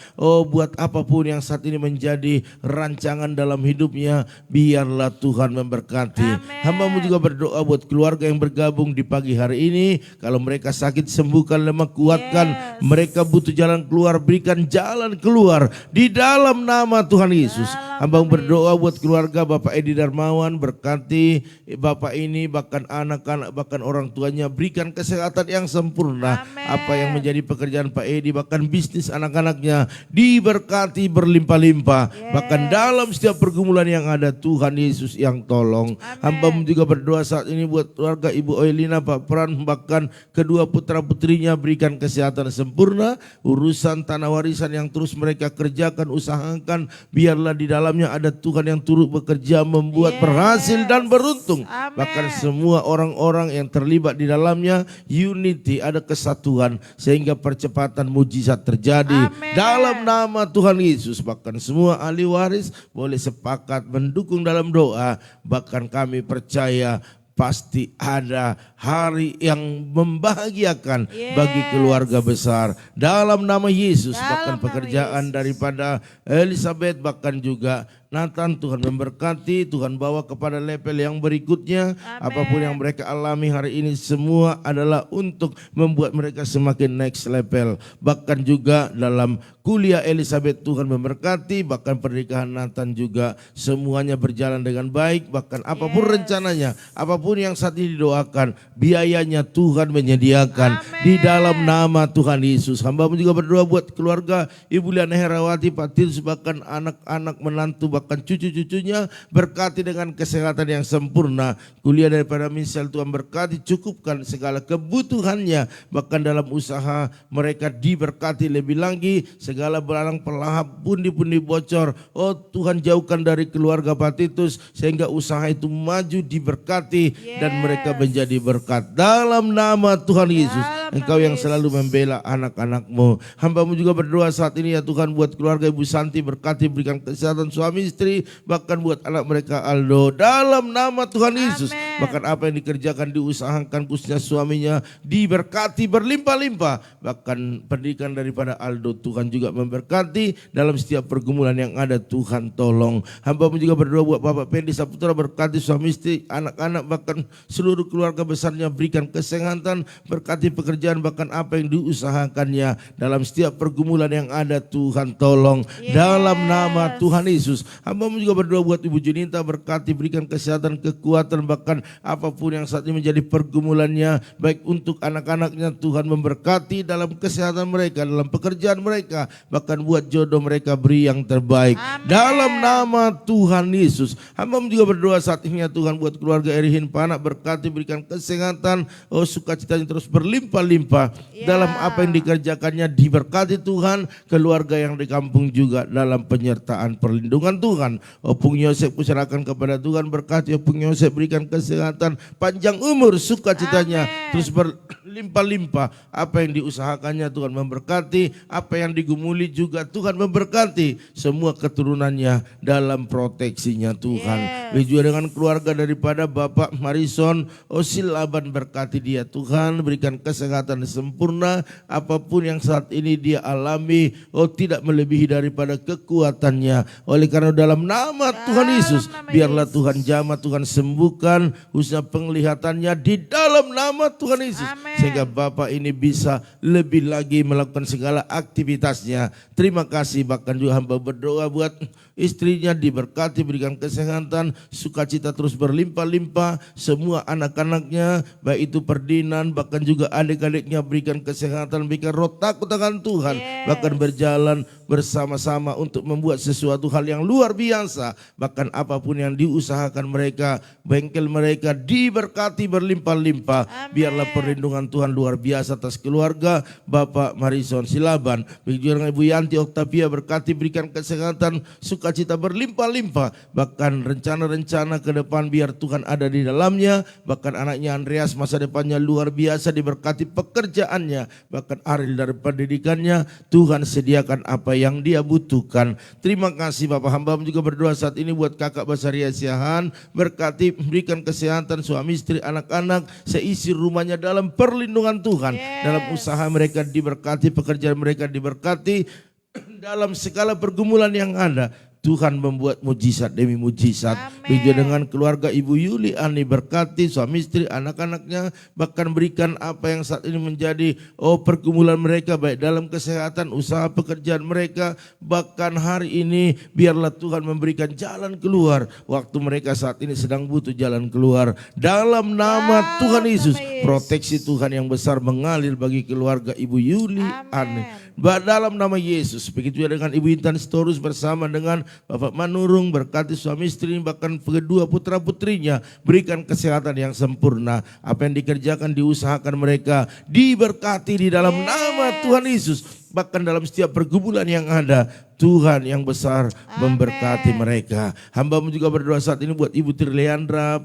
buat apapun yang saat ini menjadi rancangan dalam hidupnya, biarlah Tuhan memberkati. Amen. Hamba-Mu juga berdoa buat keluarga yang bergabung di pagi hari ini. Kalau mereka sakit, sembuhkan, lemah kuatkan. Yes. Mereka butuh jalan keluar, berikan jalan keluar di dalam nama Tuhan Yesus. Hamba-Mu berdoa buat keluarga Bapak Edi Darmawan, berkati Bapak ini, bahkan anak-anak, bahkan orang tuanya, berikan kesehatan yang sempurna. Amen. Apa yang menjadi pekerjaan Pak Edi, bahkan bisnis anak-anaknya diberkati berlimpah-limpah. Yes. Bahkan dalam setiap pergumulan yang ada, Tuhan Yesus yang tolong. Hamba-Mu juga berdoa saat ini buat keluarga Ibu Oelina, Pak Pran, bahkan kedua putra-putrinya, berikan kesehatan sempurna. Urusan tanah warisan yang terus mereka kerjakan, usahakan, biarlah di dalamnya ada Tuhan yang turut bekerja, membuat Yes. berhasil dan beruntung. Amen. Bahkan semua orang-orang yang terlibat di dalamnya, unity, ada kesatuan, sehingga percepatan mujizat terjadi. Amen. Dalam nama Tuhan Yesus. Bahkan semua ahli waris boleh sepakat mendukung dalam doa. Bahkan kami percaya pasti ada hari yang membahagiakan bagi keluarga besar. Dalam nama Yesus. Dalam Bahkan nama pekerjaan Yesus. daripada Elizabeth, bahkan juga Nathan, Tuhan memberkati, Tuhan bawa kepada level yang berikutnya. Amen. Apapun yang mereka alami hari ini semua adalah untuk membuat mereka semakin next level. Bahkan juga dalam kuliah Elizabeth, Tuhan memberkati, bahkan pernikahan Nathan juga semuanya berjalan dengan baik. Bahkan apapun rencananya, apapun yang saat ini didoakan, biayanya Tuhan menyediakan. Amen. Di dalam nama Tuhan Yesus. Hamba-Mu juga berdoa buat keluarga Ibu Liana Herawati, Pak Tirus, bahkan anak-anak, menantu, bahkan cucu-cucunya, berkati dengan kesehatan yang sempurna. Kuliah daripada Michelle, Tuhan berkati, cukupkan segala kebutuhannya. Bahkan dalam usaha mereka diberkati lebih lagi. Segala belalang pelahap, pundi-pundi bocor, oh Tuhan jauhkan dari keluarga Pak Titus, sehingga usaha itu maju, diberkati, dan mereka menjadi berkat. Dalam nama Tuhan Yesus. Engkau yang selalu membela anak-anak-Mu. Hamba-Mu juga berdoa saat ini ya Tuhan buat keluarga Ibu Santi, berkati, berikan kesehatan suami istri, bahkan buat anak mereka Aldo. Dalam nama Tuhan Yesus. Bahkan apa yang dikerjakan, diusahakan, khususnya suaminya, diberkati berlimpah-limpah. Bahkan pendidikan daripada Aldo, Tuhan juga memberkati. Dalam setiap pergumulan yang ada, Tuhan tolong. Hamba-Mu juga berdoa buat Bapak Pendi Saputra, berkati suami istri, anak-anak, bahkan seluruh keluarga besarnya, berikan kesehatan, berkati pekerjaan, bahkan apa yang diusahakannya. Dalam setiap pergumulan yang ada, Tuhan tolong. Dalam nama Tuhan Yesus. Hamba-Mu juga berdoa buat Ibu Junita, berkati, berikan kesehatan, kekuatan, bahkan apapun yang saat ini menjadi pergumulannya, baik untuk anak-anaknya, Tuhan memberkati dalam kesehatan mereka, dalam pekerjaan mereka, bahkan buat jodoh mereka, beri yang terbaik. Amen. Dalam nama Tuhan Yesus. Hamba-Mu juga berdoa saat ini ya Tuhan buat keluarga Erihin Panak, berkati, berikan kesehatan, oh sukacitanya terus berlimpah-limpah. Dalam apa yang dikerjakannya, diberkati Tuhan. Keluarga yang di kampung juga dalam penyertaan perlindungan Tuhan. Opung Yosef kuserahkan kepada Tuhan, berkati Opung Yosef, berikan kesehatan, panjang umur, sukacitanya terus berlimpah-limpah. Apa yang diusahakannya Tuhan memberkati, apa yang digumuli juga Tuhan memberkati. Semua keturunannya dalam proteksinya Tuhan. Begitu juga dengan keluarga daripada Bapak Marison Osilaban, berkati dia Tuhan, berikan kesehatan sempurna. Apapun yang saat ini dia alami, oh tidak melebihi daripada kekuatannya. Oleh karena dalam nama Tuhan Yesus, biarlah Tuhan jamah, Tuhan sembuhkan, khususnya penglihatannya di dalam nama Tuhan Yesus. Sehingga Bapak ini bisa lebih lagi melakukan segala aktivitasnya. Terima kasih. Bahkan juga hamba berdoa buat istrinya, diberkati, berikan kesehatan, sukacita terus berlimpah-limpah. Semua anak-anaknya, baik itu perdinan, bahkan juga adik-adiknya, berikan kesehatan, berikan roh takut akan Tuhan. Bahkan berjalan bersama-sama untuk membuat sesuatu hal yang luar biasa. Bahkan apapun yang diusahakan mereka, bengkel mereka diberkati berlimpah-limpah. Biarlah perlindungan Tuhan luar biasa atas keluarga Bapak Marison Silaban. Begitu dengan Ibu Yanti Oktavia, berkati, berikan kesehatan, sukacita berlimpah-limpah. Bahkan rencana-rencana ke depan biar Tuhan ada di dalamnya. Bahkan anaknya Andreas masa depannya luar biasa, diberkati pekerjaannya. Bahkan Ariel dari pendidikannya, Tuhan sediakan apa yang dia butuhkan. Terima kasih Bapak. Hamba juga berdoa saat ini buat kakak Basaria Siahan, berkati, berikan kesehatan suami istri anak-anak, seisi rumahnya dalam perlindungan Tuhan. Dalam usaha mereka diberkati, pekerjaan mereka diberkati, dalam segala pergumulan yang ada. Tuhan membuat mujizat demi mujizat. Begitu dengan keluarga Ibu Yuli Ani, berkati suami istri anak-anaknya, bahkan berikan apa yang saat ini menjadi pergumulan mereka, baik dalam kesehatan, usaha, pekerjaan mereka. Bahkan hari ini biarlah Tuhan memberikan jalan keluar waktu mereka saat ini sedang butuh jalan keluar. Dalam nama Tuhan Yesus, proteksi Tuhan yang besar mengalir bagi keluarga Ibu Yuli Ani. Dalam nama Yesus, begitu juga dengan Ibu Intan Storus bersama dengan Bapak Manurung, berkati suami istri, bahkan kedua putra putrinya, berikan kesehatan yang sempurna. Apa yang dikerjakan, diusahakan mereka diberkati di dalam nama Tuhan Yesus. Bahkan dalam setiap pergumulan yang ada, Tuhan yang besar memberkati mereka. Hamba juga berdoa saat ini buat Ibu Trileandra,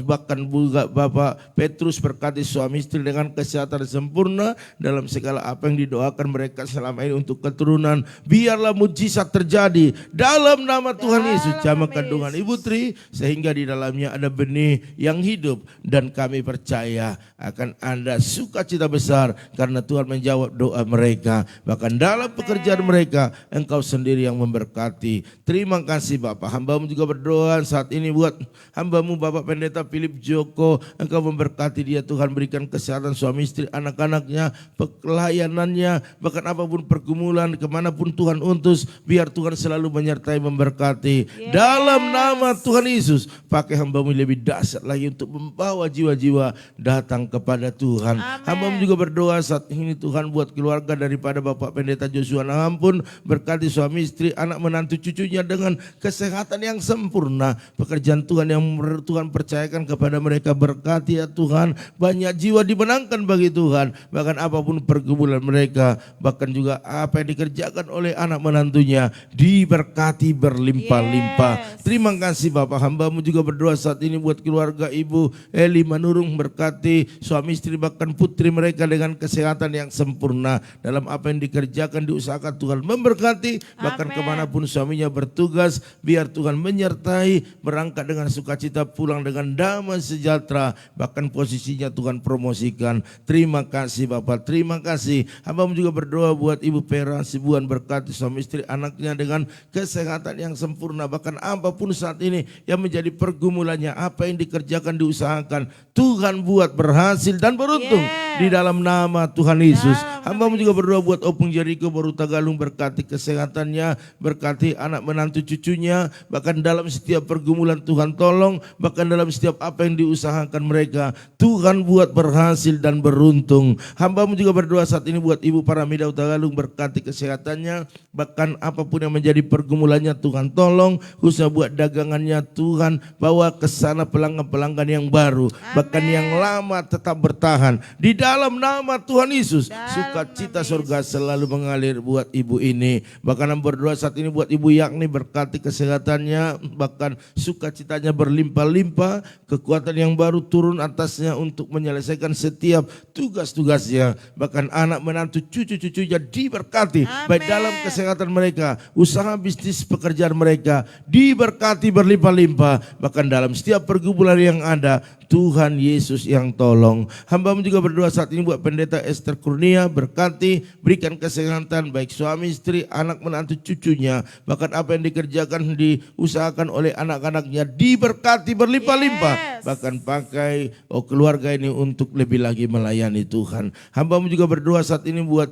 bahkan juga Bapak Petrus, berkati suami istri dengan kesehatan sempurna dalam segala apa yang didoakan mereka selama ini untuk keturunan. Biarlah mujizat terjadi dalam nama Tuhan Yesus. Jama kandungan Ibu Tri sehingga di dalamnya ada benih yang hidup, dan kami percaya akan ada sukacita besar karena Tuhan menjawab doa mereka. Bahkan dalam pekerjaan mereka, Engkau sendiri yang memberkati. Terima kasih Bapak. Hamba-Mu juga berdoa saat ini buat hamba-Mu Bapak Pendeta Philip Joko. Engkau memberkati dia Tuhan, berikan kesehatan suami istri anak-anaknya, pelayanannya, bahkan apapun pergumulan, kemanapun Tuhan utus, biar Tuhan selalu menyertai memberkati. Dalam nama Tuhan Yesus, pakai hamba-Mu lebih dahsyat lagi untuk membawa jiwa-jiwa datang kepada Tuhan. Hamba-Mu juga berdoa saat ini Tuhan buat keluarga daripada Bapak Pendeta Joshua Nahampun, berkati suami istri, anak menantu cucunya dengan kesehatan yang sempurna. Pekerjaan Tuhan yang Tuhan percayakan kepada mereka, berkati ya Tuhan. Banyak jiwa dimenangkan bagi Tuhan. Bahkan apapun pergumulan mereka, bahkan juga apa yang dikerjakan oleh anak menantunya, diberkati berlimpah-limpah. Terima kasih Bapak. Hamba-Mu juga berdoa saat ini buat keluarga Ibu Eli Manurung, berkati suami istri bahkan putri mereka dengan kesehatan yang sempurna. Dalam apa yang dikerjakan, diusahakan, Tuhan memberkati. Bahkan kemanapun suaminya bertugas, biar Tuhan menyertai, berangkat dengan sukacita, pulang dengan damai sejahtera. Bahkan posisinya Tuhan promosikan. Terima kasih Bapak, terima kasih. Hamba-Mu juga berdoa buat Ibu Pera Sibuan, berkati suami istri anaknya dengan kesehatan yang sempurna. Bahkan apapun saat ini yang menjadi pergumulannya, apa yang dikerjakan, diusahakan, Tuhan buat berhasil dan beruntung di dalam nama Tuhan Yesus. Hamba-Mu juga berdoa buat Opung Jericho Baru Tagalung, berkati kesehatannya, berkati anak menantu cucunya. Bahkan dalam setiap pergumulan Tuhan tolong, bahkan dalam setiap apa yang diusahakan mereka, Tuhan buat berhasil dan beruntung. Hamba-Mu juga berdoa saat ini buat Ibu Paramida Tagalung, berkati kesehatannya, bahkan apapun yang menjadi pergumulannya Tuhan tolong. Khususnya buat dagangannya, Tuhan bawa ke sana pelanggan-pelanggan yang baru, bahkan yang lama tetap bertahan. Di dalam nama Tuhan Yesus, sukacita surga selalu mengalir buat ibu ini. Bahkan berdoa saat ini buat Ibu Yakni, berkati kesehatannya, bahkan sukacitanya berlimpah-limpah, kekuatan yang baru turun atasnya untuk menyelesaikan setiap tugas-tugasnya. Bahkan anak menantu cucu-cucunya diberkati, baik dalam kesehatan mereka, usaha bisnis pekerjaan mereka diberkati berlimpah-limpah. Bahkan dalam setiap pergumulan yang ada, Tuhan Yesus yang tolong. Hamba-Mu juga berdoa saat ini buat Pendeta Esther Kurnia, berkati, berikan kesehatan baik suami istri, anak menantu cucunya. Bahkan apa yang dikerjakan, diusahakan oleh anak-anaknya diberkati berlimpah-limpah. Bahkan pakai keluarga ini untuk lebih lagi melayani Tuhan. Hamba-Mu juga berdoa saat ini buat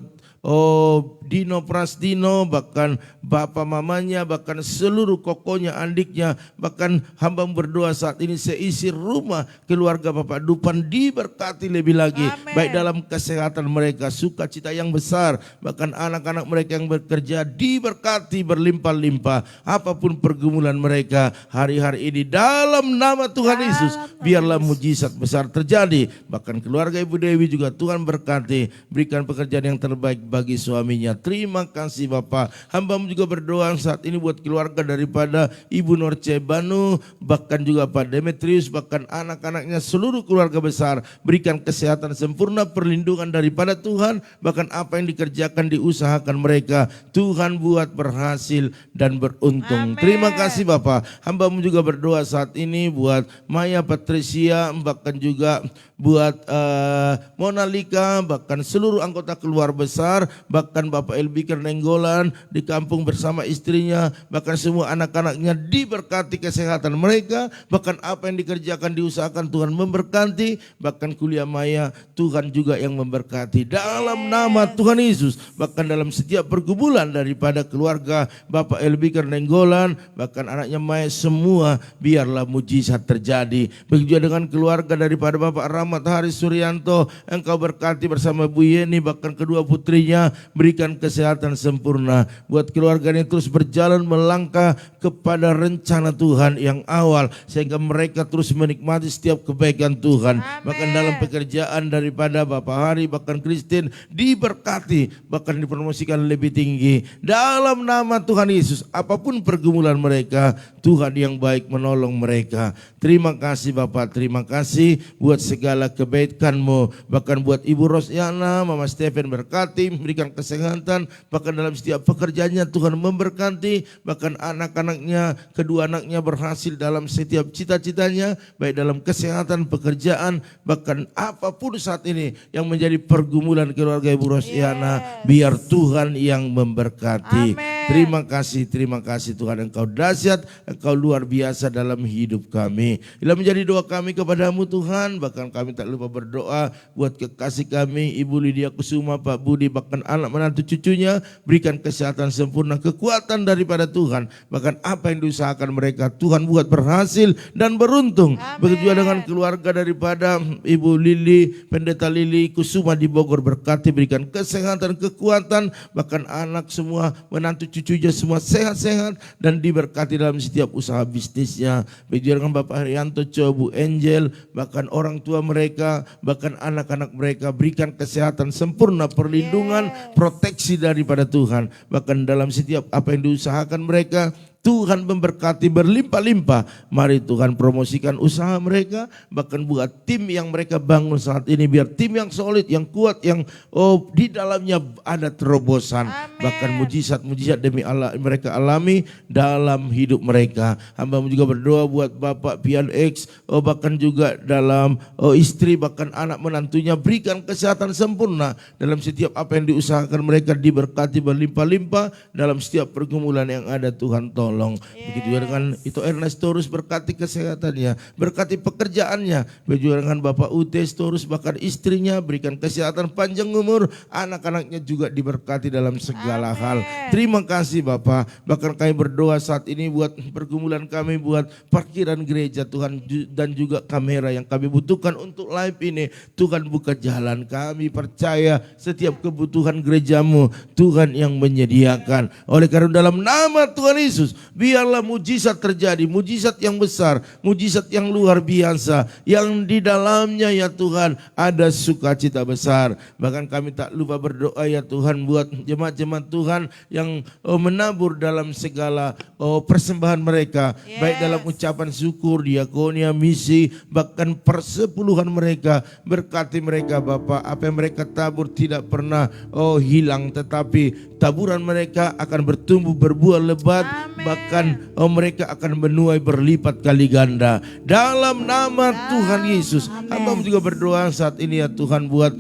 Dino Prasdino, bahkan bapak mamanya, bahkan seluruh kokonya, adiknya, bahkan hamba berdoa saat ini seisi rumah keluarga Bapak Dupan diberkati lebih lagi. Amen. Baik dalam kesehatan mereka, sukacita yang besar, bahkan anak-anak mereka yang bekerja diberkati berlimpah-limpah. Apapun pergumulan mereka hari-hari ini dalam nama Tuhan Yesus, biarlah mujizat besar terjadi. Bahkan keluarga Ibu Dewi juga Tuhan berkati, berikan pekerjaan yang terbaik bagi suaminya. Terima kasih Bapak. Hamba juga berdoa saat ini buat keluarga daripada Ibu Norce Banu, bahkan juga Pak Demetrius, bahkan anak-anaknya, seluruh keluarga besar. Berikan kesehatan sempurna, perlindungan daripada Tuhan, bahkan apa yang dikerjakan, diusahakan mereka, Tuhan buat berhasil dan beruntung. Amen. Terima kasih Bapak. Hamba juga berdoa saat ini buat Maya Patricia, bahkan juga buat Mona Lika, bahkan seluruh anggota keluarga besar, bahkan Bapak Elbi Nenggolan di kampung bersama istrinya, bahkan semua anak-anaknya diberkati kesehatan mereka, bahkan apa yang dikerjakan, diusahakan Tuhan memberkati, bahkan kuliah Maya Tuhan juga yang memberkati dalam nama Tuhan Yesus. Bahkan dalam setiap pergumulan daripada keluarga Bapak Elbi Nenggolan, bahkan anaknya Maya, semua biarlah mujizat terjadi. Begitu juga dengan keluarga daripada Bapak Rahmat Haris Suryanto, Engkau berkati bersama Bu Yeni, bahkan kedua putrinya, berikan kesehatan sempurna buat keluarga ini terus berjalan melangkah kepada rencana Tuhan yang awal, sehingga mereka terus menikmati setiap kebaikan Tuhan. Amen. Bahkan dalam pekerjaan daripada Bapak Hari, bahkan Christine diberkati, bahkan dipromosikan lebih tinggi dalam nama Tuhan Yesus. Apapun pergumulan mereka, Tuhan yang baik menolong mereka. Terima kasih Bapak, terima kasih buat segala kebaikan-Mu. Bahkan buat Ibu Rosiana, Mama Stephen berkati, berikan kesehatan, bahkan dalam setiap pekerjaannya Tuhan memberkati, bahkan anak-anaknya, kedua anaknya berhasil dalam setiap cita-citanya, baik dalam kesehatan, pekerjaan, bahkan apapun saat ini yang menjadi pergumulan keluarga Ibu Rosiana, biar Tuhan yang memberkati. Amen. Terima kasih Tuhan, Engkau dahsyat, Engkau luar biasa dalam hidup kami. Inilah menjadi doa kami kepadamu Tuhan, bahkan kami tak lupa berdoa buat kekasih kami Ibu Lydia Kusuma, Pak Budi, bahkan anak menantu cucunya, berikan kesehatan sempurna, kekuatan daripada Tuhan, bahkan apa yang diusahakan mereka Tuhan buat berhasil dan beruntung. Amen. Begitu juga dengan keluarga daripada Ibu Lili, Pendeta Lili Kusuma di Bogor, berkati, berikan kesehatan, kekuatan, bahkan anak semua, menantu cucunya semua sehat-sehat dan diberkati dalam setiap usaha bisnisnya. Begitu dengan Bapak Haryanto, Bu Angel, bahkan orang tua mereka, bahkan anak-anak mereka, berikan kesehatan sempurna, perlindungan, proteksi daripada Tuhan. Bahkan dalam setiap apa yang diusahakan mereka, Tuhan memberkati berlimpah-limpah. Mari Tuhan promosikan usaha mereka, bahkan buat tim yang mereka bangun saat ini, biar tim yang solid, yang kuat, yang di dalamnya ada terobosan. Amen. Bahkan mujizat-mujizat demi Allah mereka alami dalam hidup mereka. Hamba juga berdoa buat Bapak Pian X, bahkan juga dalam istri, bahkan anak menantunya, berikan kesehatan sempurna dalam setiap apa yang diusahakan mereka, diberkati berlimpah-limpah dalam setiap pergumulan yang ada. Tuhan tolong. Begitu juga dengan itu Ernestorus, berkati kesehatannya, berkati pekerjaannya. Begitu juga dengan Bapak Utestorus, bahkan istrinya, berikan kesehatan, panjang umur, anak-anaknya juga diberkati dalam segala hal. Terima kasih Bapak. Bahkan kami berdoa saat ini buat pergumulan kami, buat parkiran gereja Tuhan, dan juga kamera yang kami butuhkan untuk live ini. Tuhan buka jalan, kami percaya setiap kebutuhan gerejamu Tuhan yang menyediakan. Oleh karena dalam nama Tuhan Yesus, biarlah mujizat terjadi, mujizat yang besar, mujizat yang luar biasa, yang di dalamnya ya Tuhan ada sukacita besar. Bahkan kami tak lupa berdoa ya Tuhan buat jemaat-jemaat Tuhan yang menabur dalam segala persembahan mereka, baik dalam ucapan syukur, diakonia, misi, bahkan persepuluhan mereka. Berkati mereka Bapak, apa yang mereka tabur tidak pernah hilang, tetapi taburan mereka akan bertumbuh, berbuah lebat. Amen. bahkan mereka akan menuai berlipat kali ganda. Dalam nama Tuhan Yesus, hamba juga berdoa saat ini ya Tuhan, buat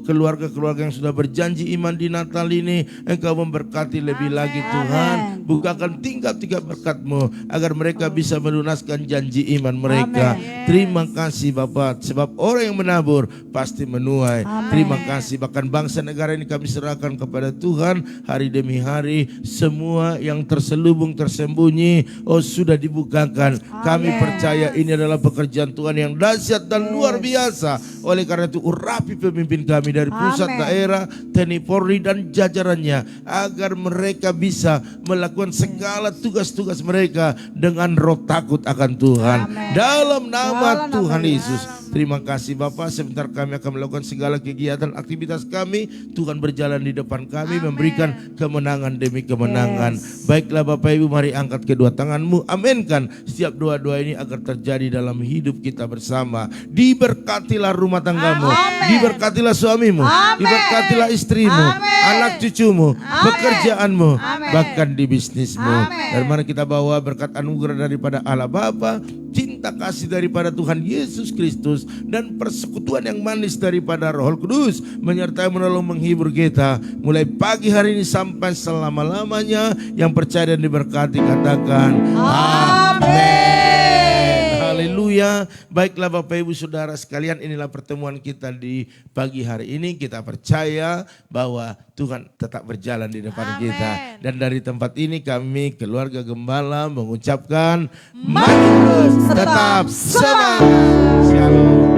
keluarga-keluarga yang sudah berjanji iman di Natal ini, Engkau memberkati lebih lagi Tuhan. Bukakan tingkap-tingkap berkat-Mu agar mereka bisa melunaskan janji iman mereka. Terima kasih Bapak, sebab orang yang menabur pasti menuai. Terima kasih, bahkan bangsa negara ini kami serahkan kepada Tuhan hari demi hari. Semua yang terselubung, tersembunyi, sudah dibukakan. Kami percaya ini adalah pekerjaan Tuhan yang dahsyat dan luar biasa. Oleh karena itu urapi pemimpin kami dari pusat, daerah, TNI Polri dan jajarannya, agar mereka bisa melakukan segala tugas-tugas mereka dengan roh takut akan Tuhan. Dalam nama Tuhan Yesus. Terima kasih Bapak, sebentar kami akan melakukan segala kegiatan aktivitas kami. Tuhan berjalan di depan kami, memberikan kemenangan demi kemenangan. Baiklah Bapak Ibu, mari angkat kedua tanganmu, aminkan setiap doa-doa ini agar terjadi dalam hidup kita bersama. Diberkatilah rumah tanggamu, diberkatilah suamimu, diberkatilah istrimu, anak cucumu, pekerjaanmu, bahkan di bisnismu. Dan mari kita bawa berkat anugerah daripada Allah Bapa, cinta kasih daripada Tuhan Yesus Kristus, dan persekutuan yang manis daripada Roh Kudus menyertai, menolong, menghibur kita mulai pagi hari ini sampai selama-lamanya. Yang percaya dan diberkati katakan amin. Haleluya. Baiklah Bapak Ibu Saudara sekalian, inilah pertemuan kita di pagi hari ini. Kita percaya bahwa Tuhan tetap berjalan di depan kita. Dan dari tempat ini kami keluarga Gembala mengucapkan maju terus, tetap semangat. Shalom.